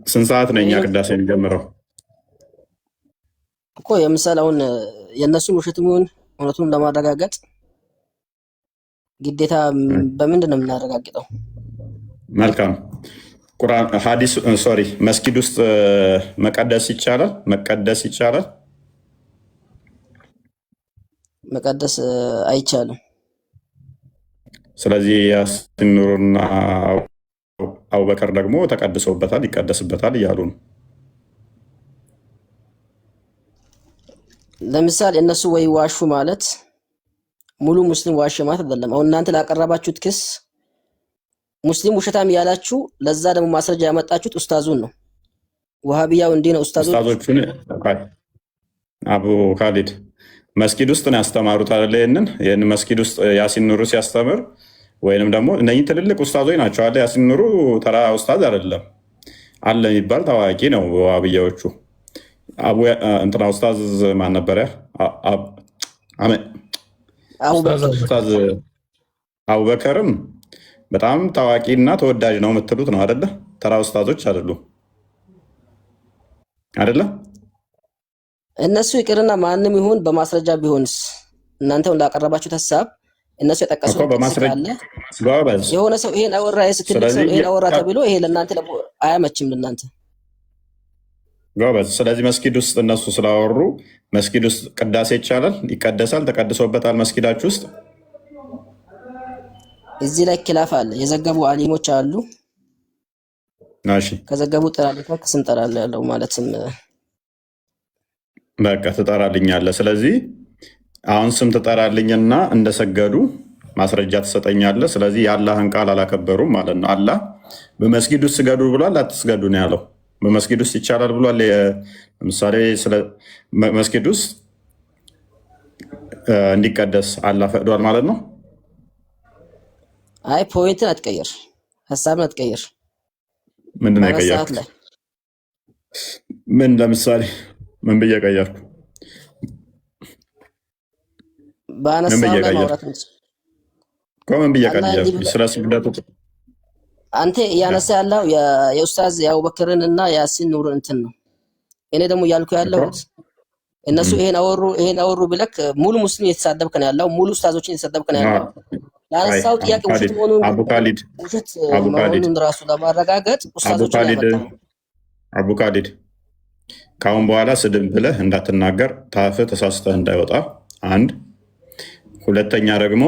Speaker 1: ስንት ሰዓት ነው እኛ ቅዳሴ የሚጀምረው?
Speaker 10: እኮ የምሳሌ አሁን የእነሱን ውሸትም ይሁን እውነቱን ለማረጋገጥ ግዴታ በምንድን ነው የምናረጋግጠው?
Speaker 1: መልካም ቁርአን ሐዲስ ሶሪ መስጊድ ውስጥ መቀደስ ይቻላል?
Speaker 10: መቀደስ አይቻልም።
Speaker 1: ስለዚህ ያሲን ኑሩና አቡበከር ደግሞ ተቀድሰውበታል፣ ይቀደስበታል እያሉ ነው።
Speaker 10: ለምሳሌ እነሱ ወይ ዋሹ ማለት ሙሉ ሙስሊም ዋሽ ማለት አይደለም። አሁን እናንተ ላቀረባችሁት ክስ ሙስሊም ውሸታም ያላችሁ፣ ለዛ ደግሞ ማስረጃ ያመጣችሁት ኡስታዙን ነው። ወሃቢያው እንዲህ ነው ኡስታዞች
Speaker 1: ኡስታዞቹን አቡ ካሊድ መስጊድ ውስጥ ነው ያስተማሩት አይደለ? ይህንን መስጊድ ውስጥ ያሲን ኑሩ ሲያስተምር ወይንም ደግሞ እነኚህ ትልልቅ ኡስታዞች ናቸው አለ። ያሲን ኑሩ ተራ ኡስታዝ አይደለም፣ አለ የሚባል ታዋቂ ነው። ዋብያዎቹ እንትና ኡስታዝ ማን ነበረ? ኡስታዝ አቡበከርም በጣም ታዋቂና ተወዳጅ ነው የምትሉት ነው አይደለ? ተራ ኡስታዞች አይደሉም አይደለ?
Speaker 10: እነሱ ይቅርና ማንም ይሁን በማስረጃ ቢሆንስ እናንተ እንዳቀረባችሁት ሀሳብ እነሱ የጠቀሱት አለ። የሆነ ሰው ይሄን አወራ ስትል ሰው ይሄን አወራ ተብሎ ይሄ ለእናንተ አያመችም ለእናንተ
Speaker 1: ጎበዝ። ስለዚህ መስጊድ ውስጥ እነሱ ስላወሩ መስጊድ ውስጥ ቅዳሴ ይቻላል፣ ይቀደሳል፣ ተቀድሶበታል መስጊዳችሁ ውስጥ።
Speaker 10: እዚህ ላይ ኪላፍ አለ። የዘገቡ አሊሞች አሉ።
Speaker 1: እሺ
Speaker 10: ከዘገቡ ጥራልኝ ከስም ጠራለህ ያለው ማለትም
Speaker 1: በቃ ትጠራልኛለህ። ስለዚህ አሁን ስም ትጠራልኝና እንደሰገዱ ማስረጃ ትሰጠኛለህ። ስለዚህ የአላህን ቃል አላከበሩም ማለት ነው። አላህ በመስጊድ ውስጥ ስገዱ ብሏል፣ አትስገዱ ነው ያለው። በመስጊድ ውስጥ ይቻላል ብሏል። ለምሳሌ መስጊድ ውስጥ እንዲቀደስ አላህ ፈቅዷል ማለት ነው።
Speaker 10: አይ ፖይንትን አትቀይር፣ ሀሳብን አትቀይር።
Speaker 1: ምንድን ነው የቀየርኩት? ምን ለምሳሌ ምን ብዬ ቀየርኩ?
Speaker 10: በአነሳው ላይ ማውራት
Speaker 1: ምን ብዬ ቀየርኩ? ስለ ስግደቱ
Speaker 10: አንተ እያነሳ ያለው የኡስታዝ የአቡበክርን እና የያሲን ኑር እንትን ነው። እኔ ደግሞ እያልኩ ያለሁት እነሱ ይሄን አወሩ ብለክ ሙሉ ሙስሊም እየተሳደብክ ነው ያለው፣ ሙሉ ኡስታዞችን እየተሳደብክ ነው ያለው። ያነሳው ጥያቄ ውሸት መሆኑን ራሱ ለማረጋገጥ ኡስታዞችን ያመጣው
Speaker 1: አቡ ካሊድ ከአሁን በኋላ ስድብ ብለህ እንዳትናገር፣ ታፍህ ተሳስተህ እንዳይወጣ። አንድ ሁለተኛ ደግሞ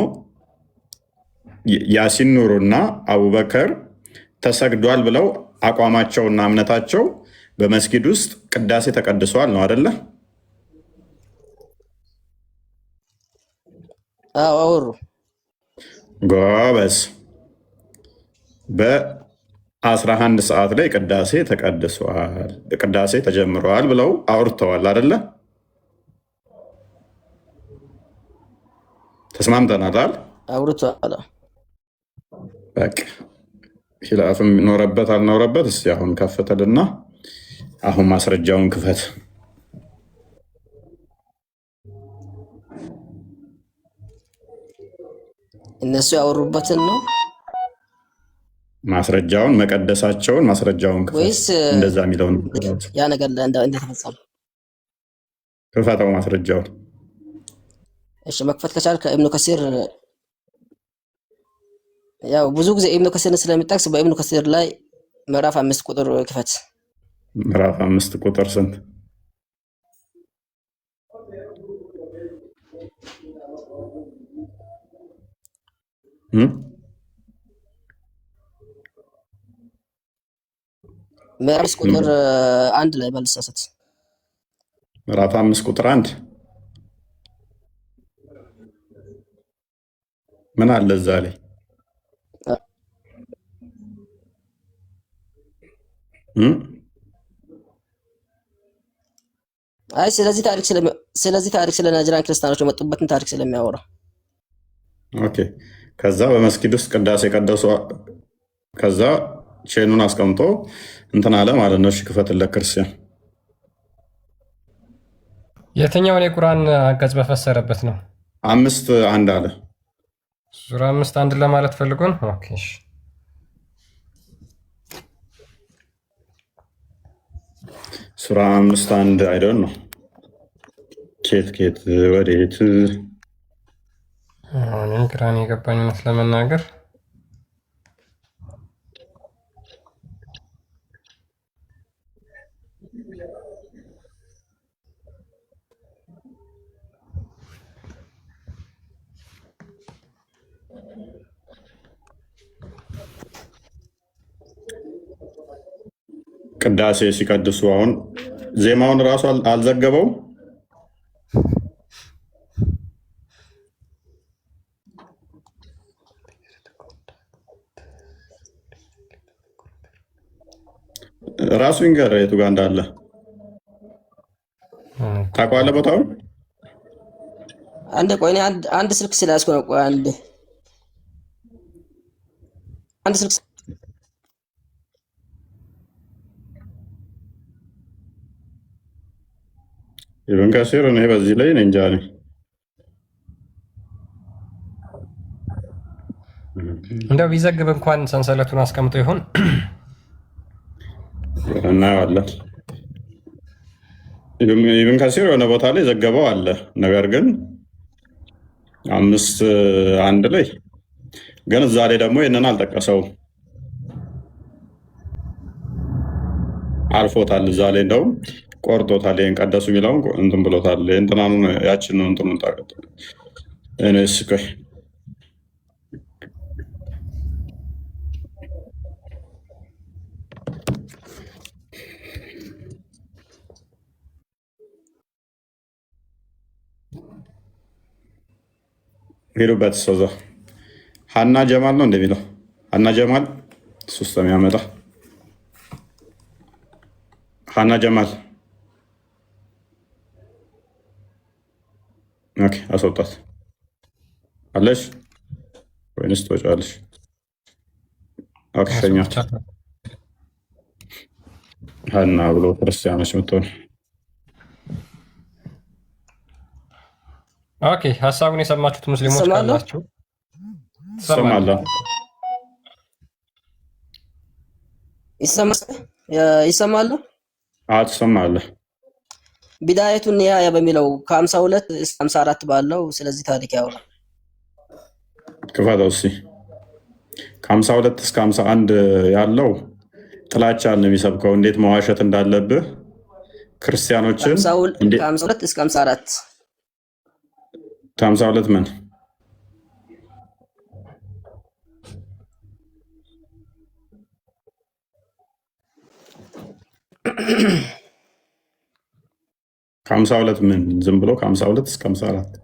Speaker 1: ያሲን ኑሩና አቡበከር ተሰግዷል ብለው አቋማቸውና እምነታቸው በመስጊድ ውስጥ ቅዳሴ ተቀድሰዋል ነው አደለ?
Speaker 10: አወሩ።
Speaker 1: ጎበዝ። በ11 ሰዓት ላይ ቅዳሴ ተቀድሰዋል፣ ቅዳሴ ተጀምረዋል ብለው አውርተዋል አደለ? ተስማምተናል።
Speaker 10: አውርተዋል።
Speaker 1: በቃ ኺላፍም ኖረበት አልኖረበት፣ እስኪ አሁን ከፍተልና አሁን ማስረጃውን ክፈት።
Speaker 10: እነሱ ያወሩበትን ነው
Speaker 1: ማስረጃውን መቀደሳቸውን ማስረጃውን ክፈት
Speaker 10: ወይስ
Speaker 1: እንደዛ የሚለውን
Speaker 10: ያ ነገር እንደተፈጸመ
Speaker 1: ክፈተው ማስረጃውን።
Speaker 10: እሺ መክፈት ከቻልክ ኢብኑ ከሲር ያው ብዙ ጊዜ ኢብኑ ከሲርን ስለሚጠቅስ በኢብኑ ከሲር ላይ ምዕራፍ 5 ቁጥር ክፈት።
Speaker 1: ምዕራፍ 5 ቁጥር ስንት?
Speaker 10: ምዕራፍ 5 ቁጥር 1 ላይ ባልሳሳት
Speaker 1: ምዕራፍ 5 ቁጥር 1 ምን አለ እዛ ላይ?
Speaker 10: አይ ስለዚህ ታሪክ ስለ ናጅራን ክርስቲያኖች የመጡበትን ታሪክ ስለሚያወራ
Speaker 1: ኦኬ። ከዛ በመስጊድ ውስጥ ቅዳሴ ቀደሱ። ከዛ ቼኑን አስቀምጦ እንትን አለ ማለት ነው። እሺ ክፈትለት ክርስቲያን።
Speaker 5: የትኛውን የቁርአን አንቀጽ በፈሰረበት ነው?
Speaker 1: 5:1 አለ።
Speaker 5: ሱራ 5:1 ለማለት ፈልጎ ነው። ኦኬ እሺ
Speaker 1: ሱራ 5:1 አይደል ነው። ኬት ወዴት
Speaker 5: እኔም ግራን የገባኝ እውነት ለመናገር
Speaker 1: ቅዳሴ ሲቀድሱ አሁን ዜማውን እራሱ አልዘገበውም። ራሱ ይንገር የቱ ጋር እንዳለ ታውቀዋለህ ቦታውን?
Speaker 10: አንድ ቆይ፣ እኔ አንድ ስልክ ስለያዝኩ ነው። ቆይ አንድ ስልክ
Speaker 1: ኢብን ከሲር እኔ በዚህ ላይ ነኝ እንጃ ነኝ
Speaker 5: እንደው ቢዘግብ እንኳን ሰንሰለቱን አስቀምጦ ይሆን
Speaker 1: እናየዋለን። ኢብን ከሲር የሆነ ቦታ ላይ ዘገበው አለ። ነገር ግን 5:1 ላይ ግን እዛ ላይ ደግሞ ይህንን አልጠቀሰውም፣ አልፎታል። እዛ ላይ እንደውም ቆርጦታል። ይህን ቀደሱ የሚለውን እንትን ብሎታል። እንትናኑ ያችን ነው እንትኑን ታቀጥ እኔስ ቆይ ሄዱበት ሰው ሀና ጀማል ነው እንደሚለው ሀና ጀማል ሶስት የሚያመጣ ሀና ጀማል ኦኬ፣ አስወጣት አለሽ ወይንስ ትወጫለሽ? ኦኬ፣ ሸኛት ሀና ብሎ ክርስቲያኖች ምትሆን
Speaker 5: ኦኬ። ሀሳቡን የሰማችሁት ሙስሊሞች ካላችሁ
Speaker 1: ትሰማለህ?
Speaker 10: ይሰማሉ?
Speaker 1: አዎ ትሰማለህ።
Speaker 10: ቢዳየቱን ኒሃያ በሚለው ከ52 እስከ 54 ባለው ስለዚህ ታሪክ ያወራል።
Speaker 1: ክፈተው እስኪ። ከ52 እስከ 51 ያለው ጥላቻን ነው የሚሰብከው፣ እንዴት መዋሸት እንዳለብህ ክርስቲያኖችን።
Speaker 10: ከ52 እስከ 54
Speaker 1: ከ52 ምን ከ52 ምን ዝም ብሎ ከ52 እስከ 54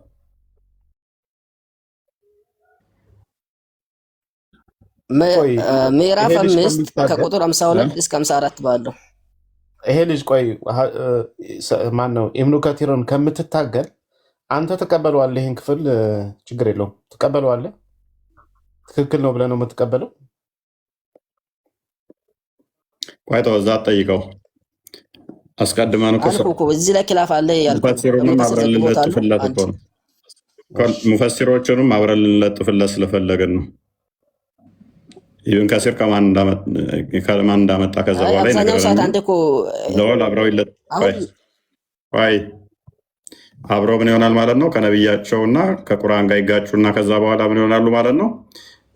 Speaker 10: ምዕራፍ 5 ከቁጥር 52 እስከ 54 ባለው
Speaker 7: ይሄ ልጅ ቆይ ማን ነው ኢብኑ ከቲርን ከምትታገል አንተ ተቀበለዋለህ። ይሄን ክፍል ችግር የለውም ተቀበለዋለህ። ትክክል ነው ብለህ ነው የምትቀበለው?
Speaker 1: ቆይ ተው፣ እዛ አትጠይቀው። አስቀድመን
Speaker 10: እኮ እዚህ ላይ ኪላፍ አለ
Speaker 1: ሙፈሲሮቹንም አብረን ልንለጥፍለት ስለፈለግን ነው። ኢብን ከሲር ከማን እንዳመጣ ከዛ በኋላ አብረው ምን ይሆናል ማለት ነው? ከነቢያቸውና ከቁርአን ጋር ይጋጩና ከዛ በኋላ ምን ይሆናሉ ማለት ነው?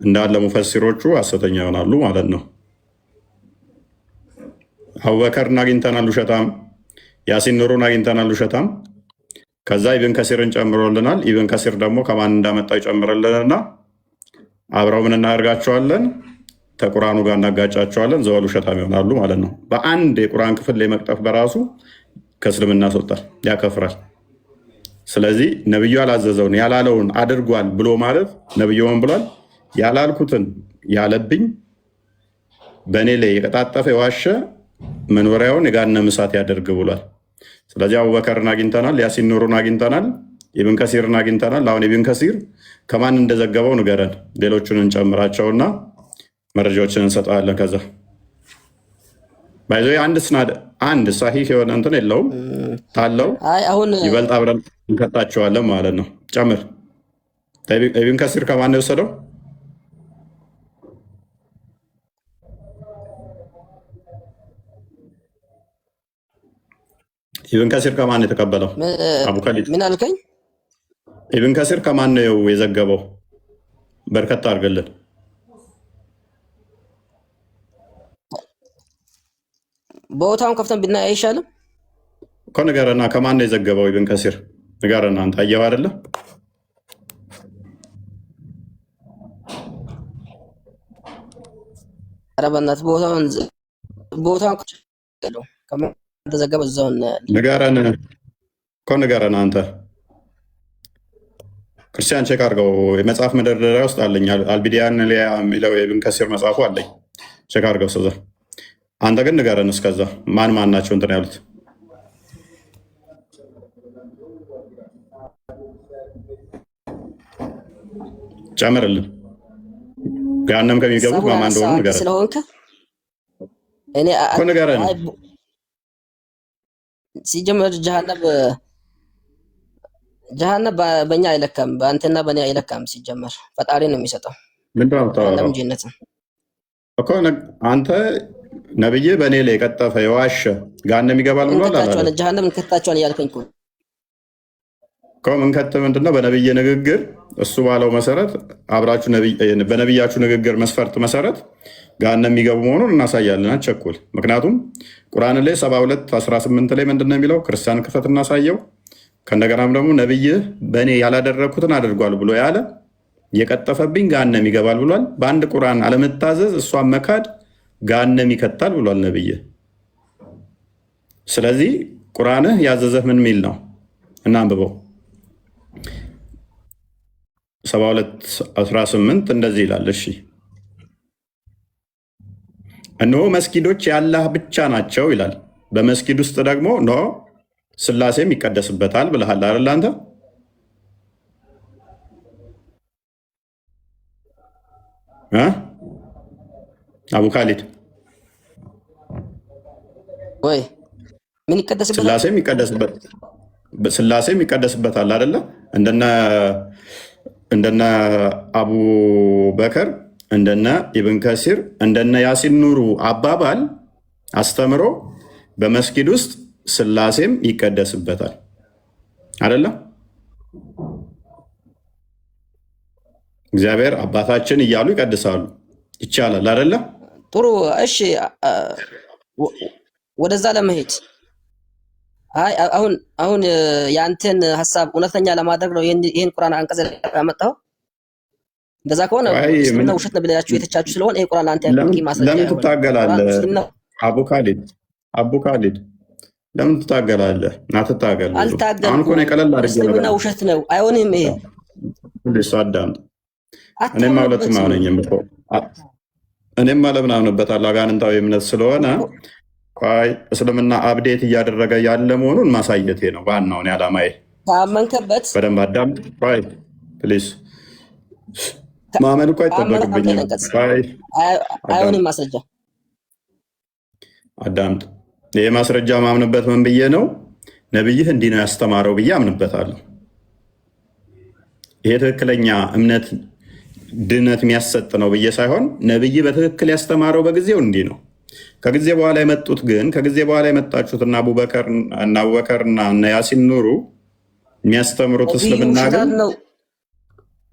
Speaker 1: እንዳለ ሙፈሲሮቹ ሐሰተኛ ይሆናሉ ማለት ነው። አቡበከርን አግኝተናል ውሸታም፣ ያሲን ኑሩን አግኝተናል ውሸታም። ከዛ ኢብን ከሲርን ጨምሮልናል። ኢብን ከሲር ደግሞ ከማን እንዳመጣው ይጨምርልንና አብረው ምን እናደርጋቸዋለን? ከቁርአኑ ጋር እናጋጫቸዋለን። ዘወል ውሸታም ይሆናሉ ማለት ነው። በአንድ የቁርአን ክፍል ላይ መቅጠፍ በራሱ ከእስልምና ያስወጣል፣ ያከፍራል። ስለዚህ ነብዩ ያላዘዘውን ያላለውን አድርጓል ብሎ ማለት ነብዩ ምን ብሏል? ያላልኩትን ያለብኝ በእኔ ላይ የቀጣጠፈ የዋሸ መኖሪያውን የገሃነመ እሳት ያደርግ ብሏል። ስለዚህ አቡበከርን አግኝተናል፣ ያሲን ኑሩን አግኝተናል፣ ኢብን ከሲርን አግኝተናል። አሁን ኢብን ከሲር ከማን እንደዘገበው ንገረን፣ ሌሎቹን እንጨምራቸውና መረጃዎችን እንሰጠዋለን። ከዛ ባይዞ አንድ ሳሂህ የሆነ እንትን የለውም ታለው ይበልጥ አብረን እንከታቸዋለን ማለት ነው። ጨምር። ኢብን ከሲር ከማን ነው የወሰደው? ኢብን ከሲር ከማን ነው የተቀበለው? አቡ ከሊድ።
Speaker 10: ምን አልከኝ?
Speaker 1: ኢብን ከሲር ከማን ነው የዘገበው? በርከት አድርገልን
Speaker 10: ቦታውን ከፍተን ብናይ አይሻልም
Speaker 1: እኮ? ንገረና፣ ከማን ነው የዘገበው? ኢብን ከሲር ንገረና። አንተ አየኸው አይደለ?
Speaker 10: ኧረ በእናትህ ቦታውን ከማን እንደዘገበ እዛው እናያለን።
Speaker 1: ንገረን እኮ ንገረን። አንተ ክርስቲያን ቼክ አድርገው። የመጽሐፍ መደርደሪያ ውስጥ አለኝ። አልቢዲያን ሊያ የሚለው የኢብን ከሲር መጽሐፉ አለኝ። ቼክ አድርገው። አንተ ግን ንገረን እስከዛ ማን ማን ናቸው እንትን ያሉት? ጨምርልን። ገሃነም ከሚገቡት ማን እንደሆኑ ንገረን
Speaker 10: ስለሆንክ እኔ
Speaker 1: እኮ ንገረን።
Speaker 10: ሲጀመር ጀሃነም በእኛ አይለካም፣ በአንተና በእኔ አይለካም። ሲጀመር ፈጣሪ ነው የሚሰጠው።
Speaker 1: ምንድን ነው የምታወራው እኮ? አንተ ነብይ በእኔ ላይ የቀጠፈ የዋሸ ገሃነም ይገባል ብሏል አላለም?
Speaker 10: ጀሃነም እንከታቸዋለን እያልከኝ
Speaker 1: እኮ ምንከት ምንድነው? በነብይ ንግግር እሱ ባለው መሰረት አብራችሁ በነብያችሁ ንግግር መስፈርት መሰረት ገሃነም የሚገቡ መሆኑን እናሳያለን። አትቸኩል። ምክንያቱም ቁርአን ላይ 72:18 ላይ ምንድነው የሚለው? ክርስቲያን ክፈት እናሳየው። ከእንደገናም ደግሞ ነብይህ በእኔ ያላደረግኩትን አድርጓል ብሎ ያለ የቀጠፈብኝ ገሃነም ይገባል ብሏል። በአንድ ቁርአን አለመታዘዝ እሷን መካድ ገሃነም ይከታል ብሏል ነብይህ። ስለዚህ ቁርአንህ ያዘዘህ ምን ሚል ነው? እናንብበው። 72:18 እንደዚህ ይላል። እሺ እነሆ መስጊዶች የአላህ ብቻ ናቸው ይላል። በመስጊድ ውስጥ ደግሞ ኖ ስላሴም ይቀደስበታል ብለሃል አይደል አንተ? አቡ ካሊድ
Speaker 10: ወይ ምን ይቀደስበታል?
Speaker 1: ስላሴም ይቀደስበታል አይደለ? እንደነ አቡ በከር እንደነ ኢብን ከሲር እንደነ ያሲን ኑሩ አባባል አስተምሮ በመስጊድ ውስጥ ስላሴም ይቀደስበታል አይደለም? እግዚአብሔር አባታችን እያሉ ይቀድሳሉ። ይቻላል አይደለ?
Speaker 10: ጥሩ። እሺ ወደዛ ለመሄድ አሁን የአንተን ሀሳብ እውነተኛ ለማድረግ ነው ይህን ቁርአን አንቀጽ ያመጣው። እንደዛ ከሆነ እስልምና ውሸት ነው ብላችሁ የተቻችሁ ስለሆነ ይሄ ቁርአን አንተ ያልከኝ ማስረጃ
Speaker 1: ለምን ትታገላለህ? አቡ ካሊድ ለምን ትታገላለህ? አትታገል። አሁን እኮ ነው ቀለል አድርጌ ነው።
Speaker 10: እስልምና ውሸት ነው አይሆንም። ይሄ
Speaker 1: ሁሌስ አዳም እኔም ማለትም አሁነኝም እኮ እኔም ለምን አምንበታለሁ አጋንንታዊ እምነት ስለሆነ ቆይ እስልምና አብዴት እያደረገ ያለ መሆኑን ማሳየቴ ነው ዋናው ነው ዓላማዬ።
Speaker 10: ካመንከበት
Speaker 1: በደንብ አዳም። ቆይ ፕሊዝ ማመን እኮ አይጠበቅብኝም።
Speaker 10: አይሆንም ማስረጃ
Speaker 1: አዳምጥ። ይሄ ማስረጃ ማምንበት ምን ብዬ ነው? ነብይህ እንዲህ ነው ያስተማረው ብዬ አምንበታለሁ። ይሄ ትክክለኛ እምነት ድነት የሚያሰጥ ነው ብዬ ሳይሆን ነብይ በትክክል ያስተማረው በጊዜው እንዲህ ነው። ከጊዜ በኋላ የመጡት ግን ከጊዜ በኋላ የመጣችሁት እና አቡበከር እና ያሲን ኑሩ የሚያስተምሩት እስልምና ግን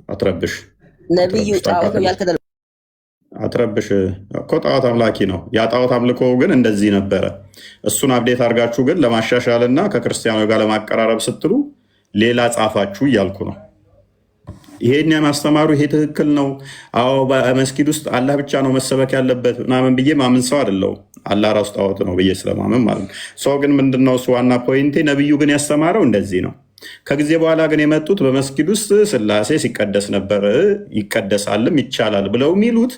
Speaker 1: አትረብሽ
Speaker 10: ነብዩ ጣዖት ነው ያልከደለ
Speaker 1: አትረብሽ እኮ ጣዖት አምላኪ ነው። ያ ጣዖት አምልኮ ግን እንደዚህ ነበረ። እሱን አብዴት አድርጋችሁ ግን ለማሻሻል እና ከክርስቲያኖች ጋር ለማቀራረብ ስትሉ ሌላ ጻፋችሁ እያልኩ ነው። ይሄን ማስተማሩ ይሄ ትክክል ነው። አዎ በመስጊድ ውስጥ አላህ ብቻ ነው መሰበክ ያለበት ምናምን ብዬ ማምን ሰው አይደለሁም። አላህ ራሱ ጣዖት ነው ብዬ ስለማምን ማለት ነው። ሰው ግን ምንድነው እሱ ዋና ፖይንቴ፣ ነብዩ ግን ያስተማረው እንደዚህ ነው። ከጊዜ በኋላ ግን የመጡት በመስጊድ ውስጥ ስላሴ ሲቀደስ ነበር፣ ይቀደሳልም ይቻላል ብለው የሚሉት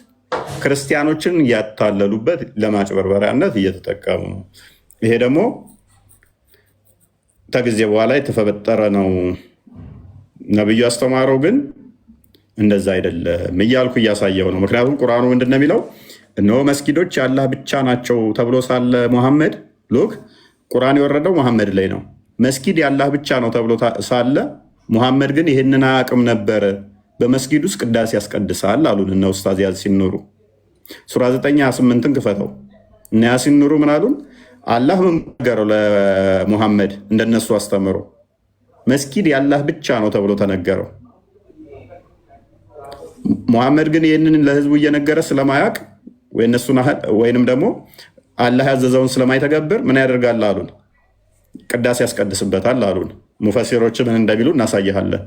Speaker 1: ክርስቲያኖችን እያታለሉበት ለማጭበርበሪያነት እየተጠቀሙ ነው። ይሄ ደግሞ ከጊዜ በኋላ የተፈጠረ ነው። ነብዩ ያስተማረው ግን እንደዛ አይደለም እያልኩ እያሳየው ነው። ምክንያቱም ቁርአኑ ምንድን ነው የሚለው? እነሆ መስጊዶች የአላህ ብቻ ናቸው ተብሎ ሳለ ሙሐመድ ሉክ ቁርአን የወረደው ሙሐመድ ላይ ነው። መስጊድ የአላህ ብቻ ነው ተብሎ ሳለ ሙሐመድ ግን ይህንን አያውቅም ነበር። በመስጊድ ውስጥ ቅዳሴ ያስቀድሳል አሉን እነ ኡስታዝ ያሲን ኑሩ። ሱራ 9:28ን ክፈተው። እነ ያሲን ኑሩ ምን አሉን? አላህ ምን ነገረው ለሙሐመድ? እንደነሱ አስተምሮ መስጊድ የአላህ ብቻ ነው ተብሎ ተነገረው። ሙሐመድ ግን ይህንን ለህዝቡ እየነገረ ስለማያውቅ ወይንም ደግሞ አላህ ያዘዘውን ስለማይተገብር ምን ያደርጋል አሉን? ቅዳሴ ያስቀድስበታል አሉን። ሙፈሲሮች ምን እንደሚሉ እናሳይሃለን።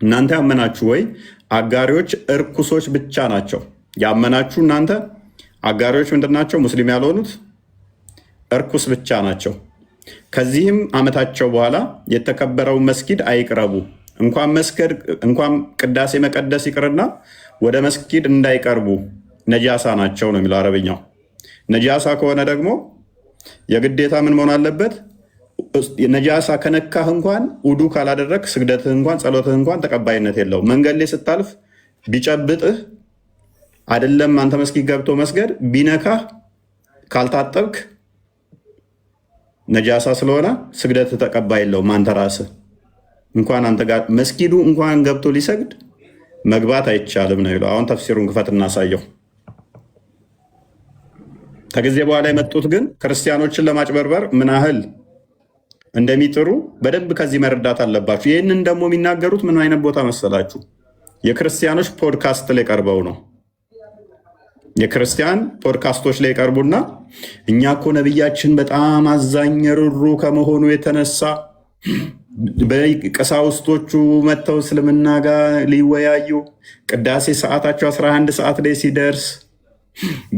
Speaker 1: እናንተ ያመናችሁ ወይ አጋሪዎች እርኩሶች ብቻ ናቸው። ያመናችሁ እናንተ አጋሪዎች ምንድን ናቸው? ሙስሊም ያልሆኑት እርኩስ ብቻ ናቸው። ከዚህም ዓመታቸው በኋላ የተከበረውን መስጊድ አይቅረቡ፣ እንኳን ቅዳሴ መቀደስ ይቅርና ወደ መስጊድ እንዳይቀርቡ ነጃሳ ናቸው ነው የሚለው አረብኛው። ነጃሳ ከሆነ ደግሞ የግዴታ ምን መሆን አለበት? ነጃሳ ከነካህ እንኳን ውዱ ካላደረግ ስግደትህ እንኳን ጸሎትህ እንኳን ተቀባይነት የለውም። መንገድ ላይ ስታልፍ ቢጨብጥህ አይደለም አንተ መስጊድ ገብቶ መስገድ ቢነካህ ካልታጠብክ ነጃሳ ስለሆነ ስግደትህ ተቀባይ የለውም። አንተ ራስህ እንኳን አንተ ጋር መስጊዱ እንኳን ገብቶ ሊሰግድ መግባት አይቻልም ነው ይለው። አሁን ተፍሲሩን ክፈት እናሳየው። ከጊዜ በኋላ የመጡት ግን ክርስቲያኖችን ለማጭበርበር ምን ያህል እንደሚጥሩ በደንብ ከዚህ መረዳት አለባችሁ። ይህንን ደግሞ የሚናገሩት ምን አይነት ቦታ መሰላችሁ? የክርስቲያኖች ፖድካስት ላይ ቀርበው ነው። የክርስቲያን ፖድካስቶች ላይ ቀርቡና እኛ እኮ ነቢያችን በጣም አዛኝ ሩሩ ከመሆኑ የተነሳ ቀሳውስቶቹ መጥተው እስልምና ጋር ሊወያዩ ቅዳሴ ሰዓታቸው 11 ሰዓት ላይ ሲደርስ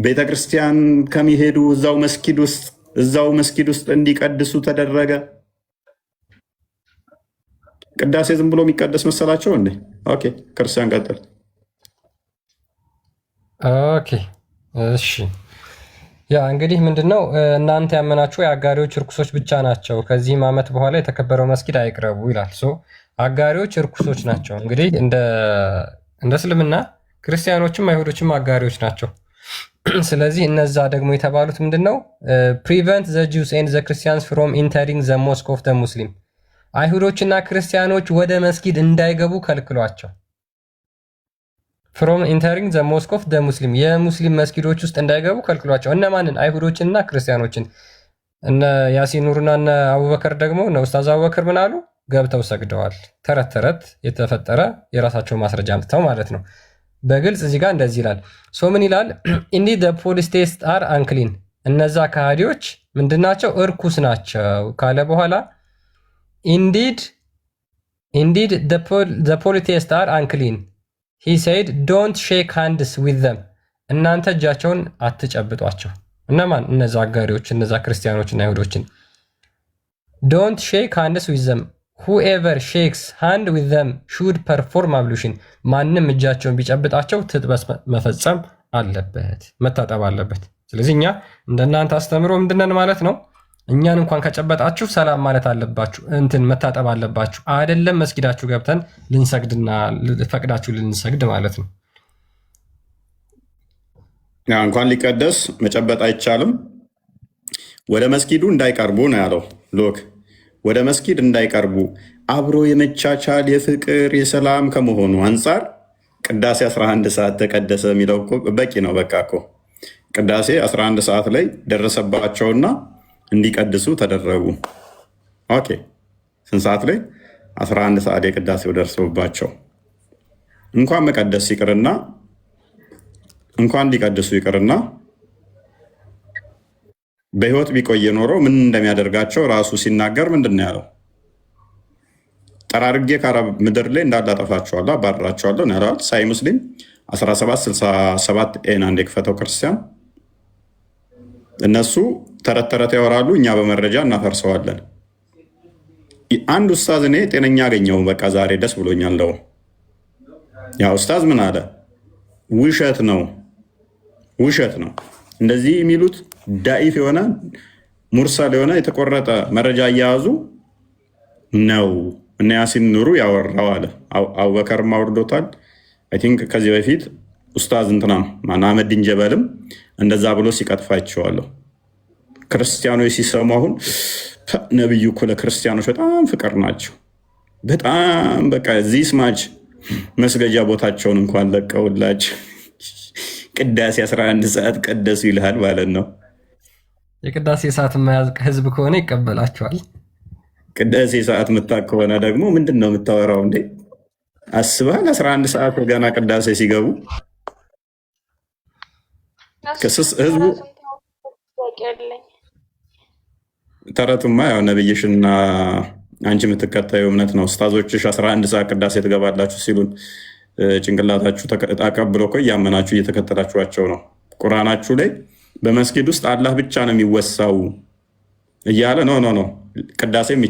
Speaker 1: ቤተክርስቲያን ከሚሄዱ እዛው መስጊድ ውስጥ እንዲቀድሱ ተደረገ። ቅዳሴ ዝም ብሎ የሚቀደስ መሰላቸው እንዴ? ኦኬ ክርስቲያን ቀጥል።
Speaker 5: ኦኬ እሺ። ያ እንግዲህ ምንድነው እናንተ ያመናችሁ የአጋሪዎች እርኩሶች ብቻ ናቸው፣ ከዚህም ዓመት በኋላ የተከበረው መስጊድ አይቅረቡ ይላል። አጋሪዎች እርኩሶች ናቸው። እንግዲህ እንደ እስልምና ክርስቲያኖችም አይሁዶችም አጋሪዎች ናቸው። ስለዚህ እነዛ ደግሞ የተባሉት ምንድነው ፕሪቨንት ዘ ጁስ ኤንድ ዘ ክርስቲያንስ ፍሮም ኢንተሪንግ ዘ ሞስክ ኦፍ ዘ ሙስሊም፣ አይሁዶችና ክርስቲያኖች ወደ መስጊድ እንዳይገቡ ከልክሏቸው። ፍሮም ኢንተሪንግ ዘ ሞስክ ኦፍ ዘ ሙስሊም፣ የሙስሊም መስጊዶች ውስጥ እንዳይገቡ ከልክሏቸው። እነማንን? አይሁዶችንና ክርስቲያኖችን። እነ ያሲን ኑርና እነ አቡበከር ደግሞ እነ ኡስታዝ አቡበከር ምን አሉ? ገብተው ሰግደዋል። ተረት ተረት የተፈጠረ የራሳቸው ማስረጃ አምጥተው ማለት ነው። በግልጽ እዚህ ጋር እንደዚህ ይላል። ምን ይላል? ኢንዲድ ዘ ፖሊቴይስት አር አንክሊን፣ እነዛ ከሃዲዎች ምንድናቸው? እርኩስ ናቸው ካለ በኋላ ኢንዲድ ዘ ፖሊቴይስት አር አንክሊን ሂ ሴይድ ዶንት ሼክ ሃንድስ ዊዝ ዘም፣ እናንተ እጃቸውን አትጨብጧቸው። እነማን? እነዛ አጋሪዎች፣ እነዛ ክርስቲያኖችና አይሁዶችን። ዶንት ሼክ ሃንድስ ዊዝ ዘም ሁኤቨር ሼክስ ሃንድ ዊዝ ዘም ሹድ ፐርፎርም አብሉሽን፣ ማንም እጃቸውን ቢጨብጣቸው ትጥበስ መፈጸም አለበት፣ መታጠብ አለበት። ስለዚህ እኛ እንደናንተ አስተምሮ ምንድነን ማለት ነው? እኛን እንኳን ከጨበጣችሁ ሰላም ማለት አለባችሁ፣ እንትን መታጠብ አለባችሁ። አይደለም መስጊዳችሁ ገብተን ልንሰግድና ፈቅዳችሁ ልንሰግድ ማለት ነው።
Speaker 1: እንኳን ሊቀደስ መጨበጥ አይቻልም። ወደ መስጊዱ እንዳይቀርቡ ነው ያለው። ሎክ ወደ መስጊድ እንዳይቀርቡ አብሮ የመቻቻል የፍቅር የሰላም ከመሆኑ አንጻር ቅዳሴ 11 ሰዓት ተቀደሰ የሚለው በቂ ነው። በቃ እኮ ቅዳሴ 11 ሰዓት ላይ ደረሰባቸውና እንዲቀድሱ ተደረጉ። ኦኬ ስንት ሰዓት ላይ? 11 ሰዓት የቅዳሴው ደርሶባቸው እንኳን መቀደስ ይቅርና እንኳን ሊቀድሱ ይቅርና በህይወት ቢቆየ ኖሮ ምን እንደሚያደርጋቸው ራሱ ሲናገር ምንድን ነው ያለው? ጠራርጌ ከአረብ ምድር ላይ እንዳላጠፋቸዋለሁ አባረራቸዋለሁ ነው ያለው። ሳይ ሙስሊም 1767 ኤን አንድ የክፈተው ክርስቲያን። እነሱ ተረት ተረት ያወራሉ፣ እኛ በመረጃ እናፈርሰዋለን። አንድ ኡስታዝ እኔ ጤነኛ አገኘው፣ በቃ ዛሬ ደስ ብሎኛል። ያ ኡስታዝ ምን አለ? ውሸት ነው ውሸት ነው እንደዚህ የሚሉት ዳኢፍ የሆነ ሙርሰል የሆነ የተቆረጠ መረጃ እያያዙ ነው እነ ያሲን ኑሩ ያወራው አለ። አቡበከርም አውርዶታል። አይ ቲንክ ከዚህ በፊት ኡስታዝ እንትናም አህመዲን ጀበልም እንደዛ ብሎ ሲቀጥፋቸዋለሁ። ክርስቲያኖች ሲሰሙ አሁን ነብዩ እኮ ለክርስቲያኖች በጣም ፍቅር ናቸው፣ በጣም በቃ ዚስ ማች መስገጃ ቦታቸውን እንኳን ለቀውላቸው ቅዳሴ 11 ሰዓት ቀደሱ ይልሃል ማለት ነው።
Speaker 5: የቅዳሴ ሰዓት የማያዝ ህዝብ ከሆነ ይቀበላቸዋል።
Speaker 1: ቅዳሴ ሰዓት ምታቅ ከሆነ ደግሞ ምንድን ነው የምታወራው እንዴ? አስበሃል? 11 ሰዓት ገና ቅዳሴ ሲገቡ ህዝቡ ተረቱማ ያው ነብይሽና አንቺ የምትከታዩ እምነት ነው። ኡስታዞችሽ 11 ሰዓት ቅዳሴ ትገባላችሁ ሲሉን ጭንቅላታችሁ ተቀብሎ እኮ እያመናችሁ እየተከተላችኋቸው ነው። ቁርአናችሁ ላይ በመስጊድ ውስጥ አላህ ብቻ ነው የሚወሳው እያለ ኖ ቅዳሴም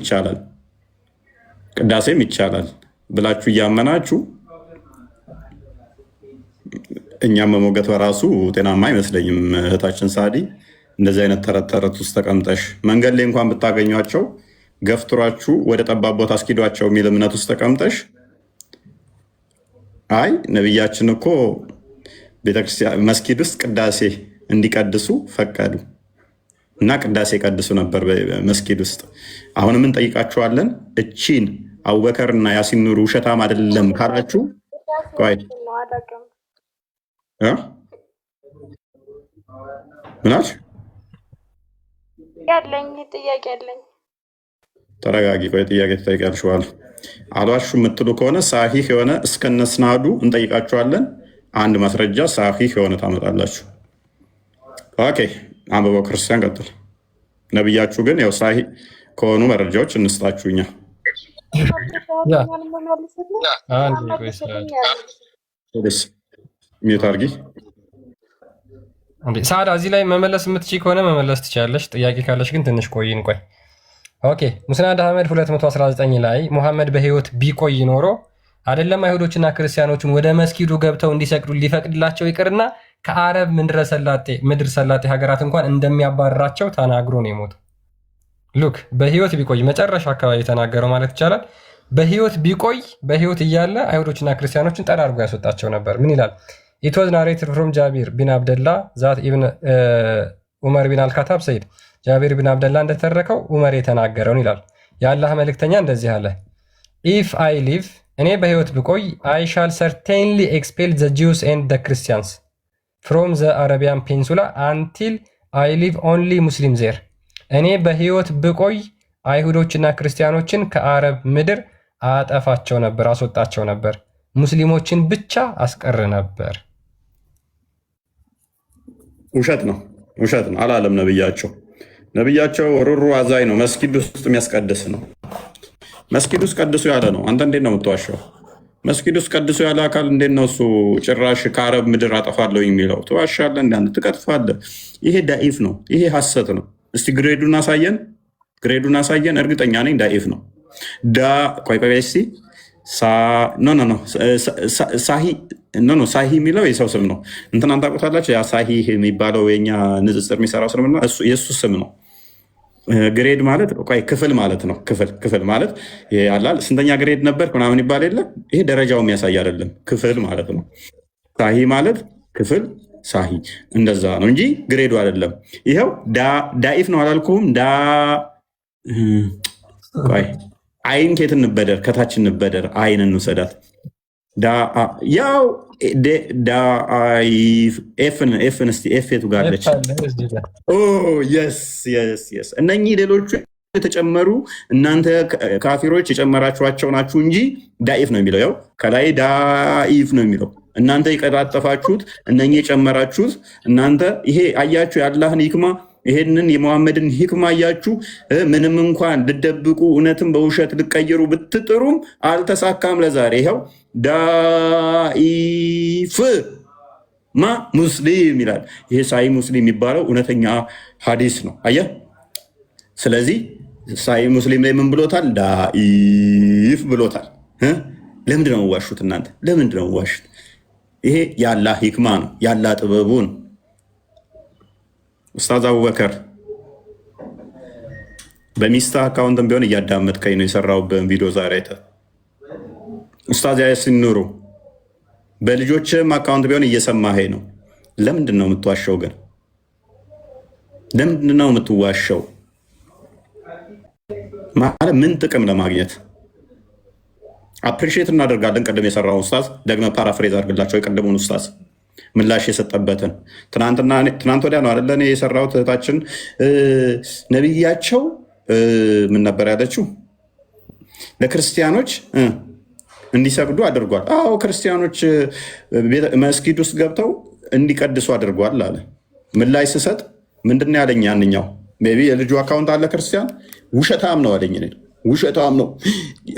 Speaker 1: ይቻላል ብላችሁ እያመናችሁ እኛም መሞገት በራሱ ጤናማ አይመስለኝም። እህታችን ሳዲ እንደዚህ አይነት ተረት ተረት ውስጥ ተቀምጠሽ መንገድ ላይ እንኳን ብታገኟቸው ገፍትሯችሁ ወደ ጠባብ ቦታ አስኪዷቸው የሚል እምነት ውስጥ ተቀምጠሽ አይ ነቢያችን እኮ ቤተክርስቲያን መስጊድ ውስጥ ቅዳሴ እንዲቀድሱ ፈቀዱ እና ቅዳሴ ቀድሱ ነበር በመስጊድ ውስጥ። አሁንም እንጠይቃችኋለን። እቺን አቡበከር እና ያሲን ኑሩ ውሸታም አይደለም ካላችሁ ቆይ ምናች
Speaker 11: ያለኝ ጥያቄ አለኝ።
Speaker 1: ተረጋጊ። ቆይ ጥያቄ ትጠይቂያለሽ። አሏሹ የምትሉ ከሆነ ሳሂህ የሆነ እስከነስናዱ እንጠይቃችኋለን። አንድ ማስረጃ ሳሂህ የሆነ ታመጣላችሁ። ኦኬ አንብበው ክርስቲያን ቀጥል። ነብያችሁ ግን ያው ሳሂህ ከሆኑ መረጃዎች እንስጣችሁኛ። ሚዩት አድርጊ።
Speaker 5: ሳዳ እዚህ ላይ መመለስ የምትችይ ከሆነ መመለስ ትችላለሽ። ጥያቄ ካለሽ ግን ትንሽ ቆይን። ቆይ ኦኬ። ሙስናድ አህመድ 219 ላይ ሙሐመድ በህይወት ቢቆይ ኖሮ አይደለም አይሁዶችና ክርስቲያኖችን ወደ መስጊዱ ገብተው እንዲሰግዱ ሊፈቅድላቸው ይቅርና ከአረብ ምድር ሰላጤ ሀገራት እንኳን እንደሚያባርራቸው ተናግሮ ነው የሞተው። ሉክ በህይወት ቢቆይ መጨረሻ አካባቢ የተናገረው ማለት ይቻላል። በህይወት ቢቆይ በህይወት እያለ አይሁዶችና ክርስቲያኖችን ጠራርጎ ያስወጣቸው ነበር። ምን ይላል? ኢት ዋዝ ናሬትድ ፍሮም ጃቢር ቢን አብደላ ዛት ኢብን ዑመር ቢን አልካታብ ሰይድ ጃቢር ቢን አብደላ እንደተረከው ዑመር የተናገረውን ይላል። የአላህ መልእክተኛ እንደዚህ አለ፣ ኢፍ አይ ሊቭ እኔ በህይወት ብቆይ አይ ሻል ሰርቴንሊ ኤክስፔል ዘ ጂውስ ኤንድ ዘ ክርስቲያንስ ፍሮም ዘ አረቢያን ፔንሱላ አንቲል አይ ሊቭ ኦንሊ ሙስሊም ዜር። እኔ በህይወት ብቆይ አይሁዶችና ክርስቲያኖችን ከአረብ ምድር አጠፋቸው ነበር፣ አስወጣቸው ነበር፣ ሙስሊሞችን ብቻ አስቀር ነበር።
Speaker 1: ውሸት ነው፣ ውሸት ነው አላለም ነብያቸው። ነብያቸው ሩሩ አዛኝ ነው፣ መስጊድ ውስጥ የሚያስቀድስ ነው። መስጊድ ውስጥ ቀድሱ ያለ ነው። አንተ እንዴት ነው የምትዋሸው? መስጊድ ውስጥ ቀድሱ ያለ አካል እንዴት ነው እሱ ጭራሽ ከአረብ ምድር አጠፋለሁ የሚለው? ትዋሻለህ፣ እንዳንተ ትቀጥፋለህ። ይሄ ዳኢፍ ነው፣ ይሄ ሐሰት ነው። እስቲ ግሬዱን አሳየን፣ ግሬዱን አሳየን። እርግጠኛ ነኝ ዳኢፍ ነው። ቆይ እስቲ ሳሂ የሚለው የሰው ስም ነው። እንትን ታውቁታላችሁ? ያ ሳሂ የሚባለው የኛ ንጽጽር የሚሰራው ስም የእሱ ስም ነው። ግሬድ ማለት ቆይ ክፍል ማለት ነው። ክፍል ማለት ያላል ስንተኛ ግሬድ ነበር ምናምን ይባል የለ። ይሄ ደረጃው የሚያሳይ አይደለም፣ ክፍል ማለት ነው። ሳሂ ማለት ክፍል፣ ሳሂ እንደዛ ነው እንጂ ግሬዱ አይደለም። ይኸው ዳኢፍ ነው አላልኩም? ቆይ አይን ኬት እንበደር፣ ከታች እንበደር፣ አይን እንውሰዳት። ያው ኤፍን እስኪ ኤፍ የቱ ጋር አለች? እነኚህ ሌሎቹ የተጨመሩ እናንተ ካፊሮች የጨመራችኋቸው ናችሁ እንጂ ዳኢፍ ነው የሚለው። ያው ከላይ ዳኢፍ ነው የሚለው እናንተ የቀጣጠፋችሁት፣ እነኚህ የጨመራችሁት እናንተ። ይሄ አያችሁ የአላህን ሂክማ፣ ይሄንን የመሐመድን ሂክማ አያችሁ። ምንም እንኳን ልደብቁ እውነትን በውሸት ልቀይሩ ብትጥሩም አልተሳካም ለዛሬ። ይኸው ዳኢፍ ሙስሊም ይላል። ይሄ ሳሂህ ሙስሊም የሚባለው እውነተኛ ሀዲስ ነው። አየህ። ስለዚህ ሳሂህ ሙስሊም ላይ ምን ብሎታል? ዳኢፍ ብሎታል። ለምንድን ነው ዋሹት እናንተ? ለምንድን ነው ዋሹት? ይሄ የአላህ ሂክማ ነው፣ የአላህ ጥበቡ ነው። ኡስታዝ አቡበከር በሚስት አካውንትም ቢሆን እያዳመጥከኝ ነው የሰራሁብህን ቪዲዮ ዛሬ አይተህ። ኡስታዝ ያሲን ኑሩ በልጆችም አካውንት ቢሆን እየሰማኸኝ ነው። ለምንድን ነው የምትዋሸው ግን? ለምንድን ነው የምትዋሸው? ማለት ምን ጥቅም ለማግኘት? አፕሪሺየት እናደርጋለን። ቅድም የሰራው ኡስታዝ ደግመህ ፓራፍሬዝ አድርግላቸው የቀደሙን ኡስታዝ ምላሽ የሰጠበትን። ትናንት ወዲያ ነው አይደለ እኔ የሰራሁት። እህታችን ነቢያቸው ምን ነበር ያለችው? ለክርስቲያኖች እንዲሰግዱ አድርጓል። አዎ ክርስቲያኖች መስጊድ ውስጥ ገብተው እንዲቀድሱ አድርጓል አለ። ምላሽ ስሰጥ ምንድን ያለኝ ያንኛው ሜይ ቢ የልጁ አካውንት አለ ክርስቲያን፣ ውሸታም ነው አለኝ። ውሸታም ነው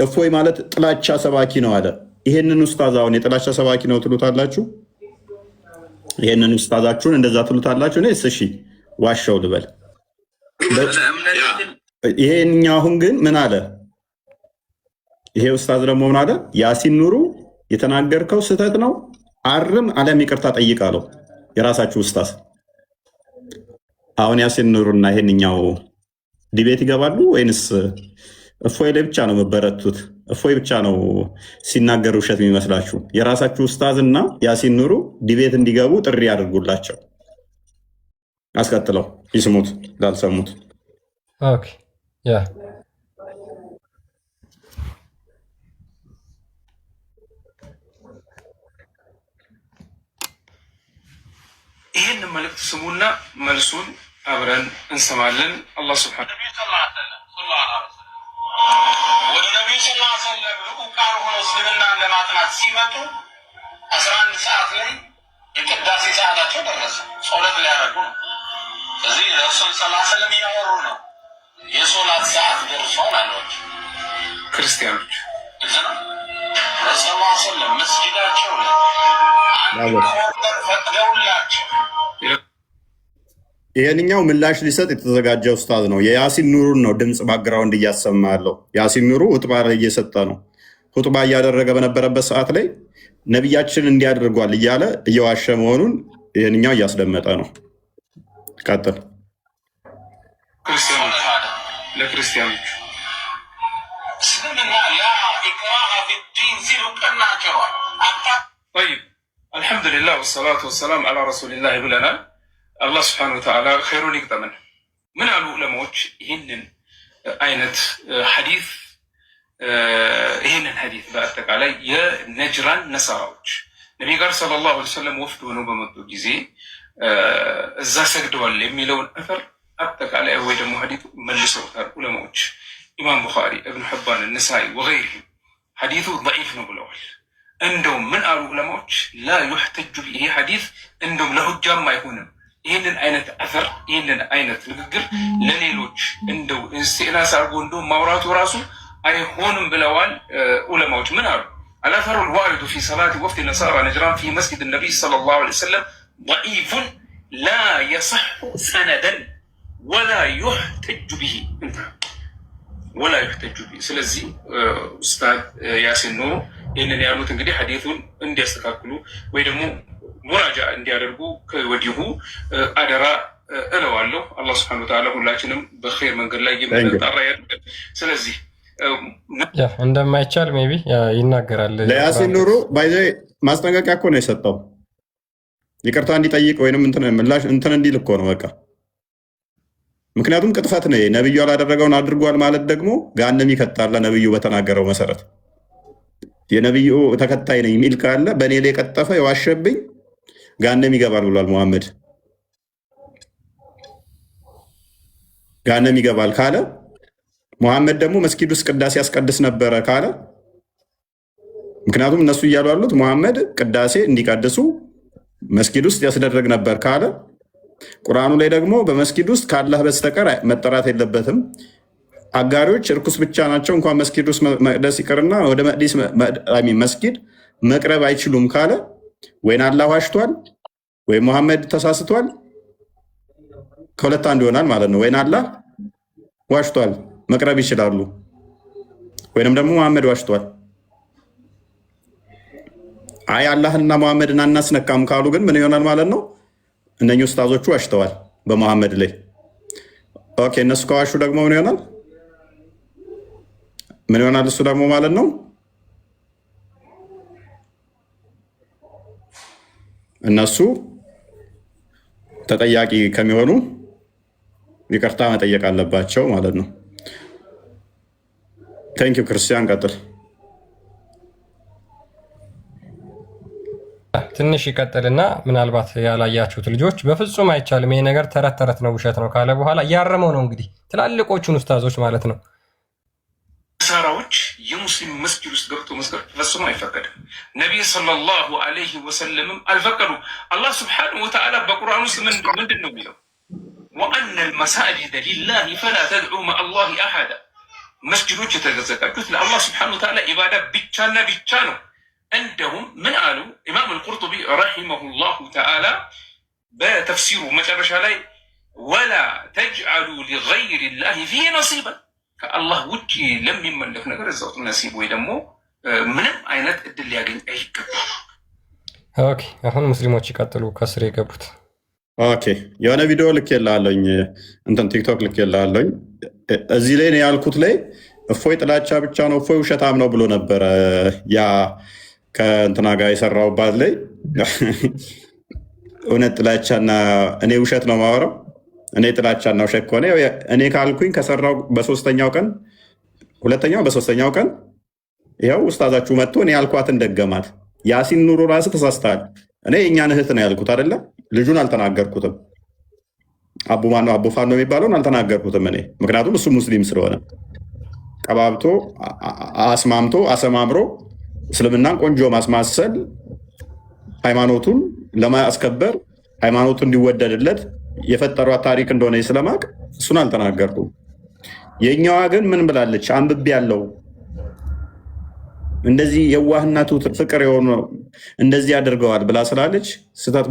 Speaker 1: እፎይ ማለት ጥላቻ ሰባኪ ነው አለ። ይሄንን ኡስታዝ አሁን የጥላቻ ሰባኪ ነው ትሉታላችሁ? ይሄንን ኡስታዛችሁን እንደዛ ትሉታላችሁ? እኔ እሺ ዋሻው ልበል። ይሄኛው አሁን ግን ምን አለ? ይሄ ኡስታዝ ደግሞ ምን አለ? ያሲን ኑሩ የተናገርከው ስህተት ነው፣ አርም፣ አለም ይቅርታ ጠይቅ አለው። የራሳችሁ ኡስታዝ አሁን ያሲን ኑሩና ይሄንኛው ዲቤት ይገባሉ ወይንስ እፎይ ላይ ብቻ ነው መበረቱት? እፎይ ብቻ ነው ሲናገር ውሸት የሚመስላችሁ? የራሳችሁ ኡስታዝ እና ያሲን ኑሩ ዲቤት እንዲገቡ ጥሪ ያድርጉላቸው። አስቀጥለው ይስሙት ላልሰሙት።
Speaker 5: ኦኬ ያ
Speaker 3: ይህን መልእክት ስሙና መልሱን አብረን እንሰማለን። አላህ ሱብሓነሁ
Speaker 4: ወደ ነቢዩ ሰለላሁ ዐለይሂ ወሰለም ልዑካን ሆነው እስልምናን ለማጥናት ሲመጡ 11 ሰዓት ላይ የቅዳሴ ሰዓታቸው ደረሰ። ጸሎት ሊያደርጉ ነው። እዚህ ረሱል ሰለላሁ ዐለይሂ ወሰለም እያወሩ ነው። የሶላት ሰዓት ደርሷል አሏቸው
Speaker 3: ክርስቲያኖች።
Speaker 4: ረሱል ሰለላሁ ዐለይሂ ወሰለም መስጊዳቸው ላይ አንድ ኮርነር ፈቅደውላቸው
Speaker 1: ይሄንኛው ምላሽ ሊሰጥ የተዘጋጀ ኡስታዝ ነው። የያሲን ኑሩን ነው ድምፅ ባክግራውንድ እያሰማ ያለው። ያሲን ኑሩ ሁጥባ ላይ እየሰጠ ነው። ሁጥባ እያደረገ በነበረበት ሰዓት ላይ ነቢያችን እንዲያደርጓል እያለ እየዋሸ መሆኑን ይሄንኛው እያስደመጠ ነው። ቀጥል።
Speaker 3: ለክርስቲያኖች
Speaker 4: እስልምና ላ ኢክራሃ ፊዲን ሲሉ ቀናቸዋል።
Speaker 3: ጠይብ አልሐምዱሊላህ ወሰላቱ ወሰላም አላ ረሱሊላህ ብለናል። አላህ ስብሐነሁ ወተዓላ ኸይሩን ይግጠመን። ምን አሉ ዑለማዎች ይህንን አይነት ሐዲስ በአጠቃላይ የነጅራን ነሳራዎች ነቢይ ጋር ሰለላሁ ዐለይሂ ወሰለም ወፍድ ሆነው በመጡ ጊዜ እዛ ሰግደዋል የሚለውን አፈር አጠቃላይ ወይ ደግሞ ሐዲሱ መልሰውታል ዑለማዎች። ኢማም ቡኻሪ፣ እብኑ ሕባን፣ ነሳኢ ወገይሪሂም ሐዲሱ ደዒፍ ነው ብለዋል። እንደውም ምን አሉ ዑለማዎች ላ ዩሕተጁ ቢሂ ሐዲስ እንደውም ለሁጃም አይሆንም። ይህንን አይነት አፈር ይህንን አይነት ንግግር ለሌሎች እንደው ኢስቲናስ አድርጎ እንደው ማውራቱ ራሱ አይሆንም ብለዋል ዑለማዎች። ምን አሉ? አልአፈሩ ልዋሪዱ ፊ ሰላት ወፍድ ነሳራ ነጅራን ፊ መስጊድ ነቢይ ሰለላሁ ዐለይሂ ወሰለም ደዒፉን ላ የሰሑ ሰነደን ወላ ዩሕተጁ ቢሂ ወላ ዩሕተጁ ቢሂ። ስለዚህ ኡስታዝ ያሲን ኑሩ ይህንን ያሉት እንግዲህ ሐዲሱን እንዲያስተካክሉ ወይ ደግሞ ሙራጃ እንዲያደርጉ ከወዲሁ አደራ እለዋለሁ። አላህ ሱብሓነሁ ወተዓላ ሁላችንም በኸይር መንገድ ላይ የምንጠራ ያድርገን። ስለዚህ
Speaker 5: እንደማይቻል ሜይ ቢ ይናገራል።
Speaker 1: ለያሲን ኑሩ ባይዘ ማስጠንቀቂያ እኮ ነው የሰጠው። ይቅርታ እንዲጠይቅ ወይንም ምላሽ እንዲል እኮ ነው በቃ። ምክንያቱም ቅጥፈት ነው። ነብዩ ያላደረገውን አድርጓል ማለት ደግሞ ገሃነም ይከታል። ነብዩ በተናገረው መሰረት የነብዩ ተከታይ ነኝ የሚል ካለ በእኔ ላይ የቀጠፈ የዋሸብኝ ገሃነም ይገባል ብሏል ሙሐመድ። ገሃነም ይገባል ካለ ሙሐመድ ደግሞ መስጊድ ውስጥ ቅዳሴ ያስቀድስ ነበረ ካለ፣ ምክንያቱም እነሱ እያሉ ያሉት ሙሐመድ ቅዳሴ እንዲቀድሱ መስጊድ ውስጥ ያስደረግ ነበር ካለ፣ ቁርአኑ ላይ ደግሞ በመስጊድ ውስጥ ከአላህ በስተቀር መጠራት የለበትም፣ አጋሪዎች እርኩስ ብቻ ናቸው፣ እንኳን መስጊድ ውስጥ መቅደስ ይቅርና ወደ መስጊድ መቅረብ አይችሉም ካለ ወይን አላህ ዋሽቷል ወይ ሙሐመድ ተሳስቷል። ከሁለት አንዱ ይሆናል ማለት ነው። ወይን አላህ ዋሽቷል መቅረብ ይችላሉ፣ ወይንም ደግሞ ሙሐመድ ዋሽቷል። አይ አላህና ሙሐመድን አናስነካም ካሉ ግን ምን ይሆናል ማለት ነው? እነኚህ ኡስታዞቹ ዋሽተዋል በሙሐመድ ላይ። ኦኬ እነሱ ከዋሹ ደግሞ ምን ይሆናል? ምን ይሆናል እሱ ደግሞ ማለት ነው? እነሱ ተጠያቂ ከሚሆኑ ይቅርታ መጠየቅ አለባቸው ማለት ነው። ቴንኪው ክርስቲያን ቀጥል።
Speaker 5: ትንሽ ይቀጥልና ምናልባት ያላያችሁት ልጆች በፍጹም አይቻልም ይሄ ነገር ተረት ተረት ነው ውሸት ነው ካለ በኋላ እያረመው ነው እንግዲህ ትላልቆቹን ኡስታዞች ማለት ነው።
Speaker 3: ነሳራዎች የሙስሊም መስጊድ ውስጥ ገብቶ መስገድ ፈጽሞ አይፈቀድም። ነቢይ ሰለላሁ ዐለይሂ ወሰለምም አልፈቀዱም። አላህ ስብሓነሁ ወተዓላ በቁርአን ውስጥ ምንድን ነው የሚለው? ወአነ ልመሳጅደ ሊላሂ ፈላ ተድዑ መዐላሂ አሐዳ። መስጅዶች የተዘጋጁት ለአላህ ስብሓነሁ ወተዓላ ኢባዳ ብቻና ብቻ ነው። እንደውም ምን አሉ ኢማም አልቁርጡቢ ረሒመሁላሁ ተዓላ በተፍሲሩ መጨረሻ ላይ ወላ ተጅዐሉ ሊገይሪላሂ ፊሂ ነሲበን፣ ከአላህ ውጭ ለሚመለክ ነገር እዛው ነሲብ ወይ ደግሞ ምንም አይነት እድል ሊያገኝ አይገባም።
Speaker 5: ኦኬ አሁን ሙስሊሞች ይቀጥሉ ከስር የገቡት
Speaker 1: ኦኬ የሆነ ቪዲዮ ልኬልሃለሁኝ፣ እንትን ቲክቶክ ልኬልሃለሁኝ። እዚህ ላይ ነው ያልኩት ላይ እፎይ ጥላቻ ብቻ ነው እፎይ ውሸታም ነው ብሎ ነበረ። ያ ከእንትና ጋር የሰራውባት ላይ እውነት ጥላቻና እኔ ውሸት ነው ማወራው። እኔ ጥላቻና ውሸት ከሆነ እኔ ካልኩኝ ከሰራው በሶስተኛው ቀን በሶስተኛው ቀን ይኸው ኡስታዛችሁ መጥቶ እኔ ያልኳትን ደገማት። ያሲን ኑሩ ራስ ተሳስተሃል። እኔ የእኛን እህት ነው ያልኩት አይደለ? ልጁን አልተናገርኩትም። አቡ ፋኖ የሚባለውን አልተናገርኩትም እኔ፣ ምክንያቱም እሱ ሙስሊም ስለሆነ ቀባብቶ አስማምቶ አሰማምሮ እስልምናን ቆንጆ ማስማሰል ሃይማኖቱን ለማስከበር ሃይማኖቱ እንዲወደድለት የፈጠሯት ታሪክ እንደሆነ ስለማቅ እሱን አልተናገርኩም። የእኛዋ ግን ምን ብላለች? አንብቤ ያለው እንደዚህ የዋህነቱ ፍቅር የሆነ እንደዚህ አድርገዋል ብላ ስላለች ስህተት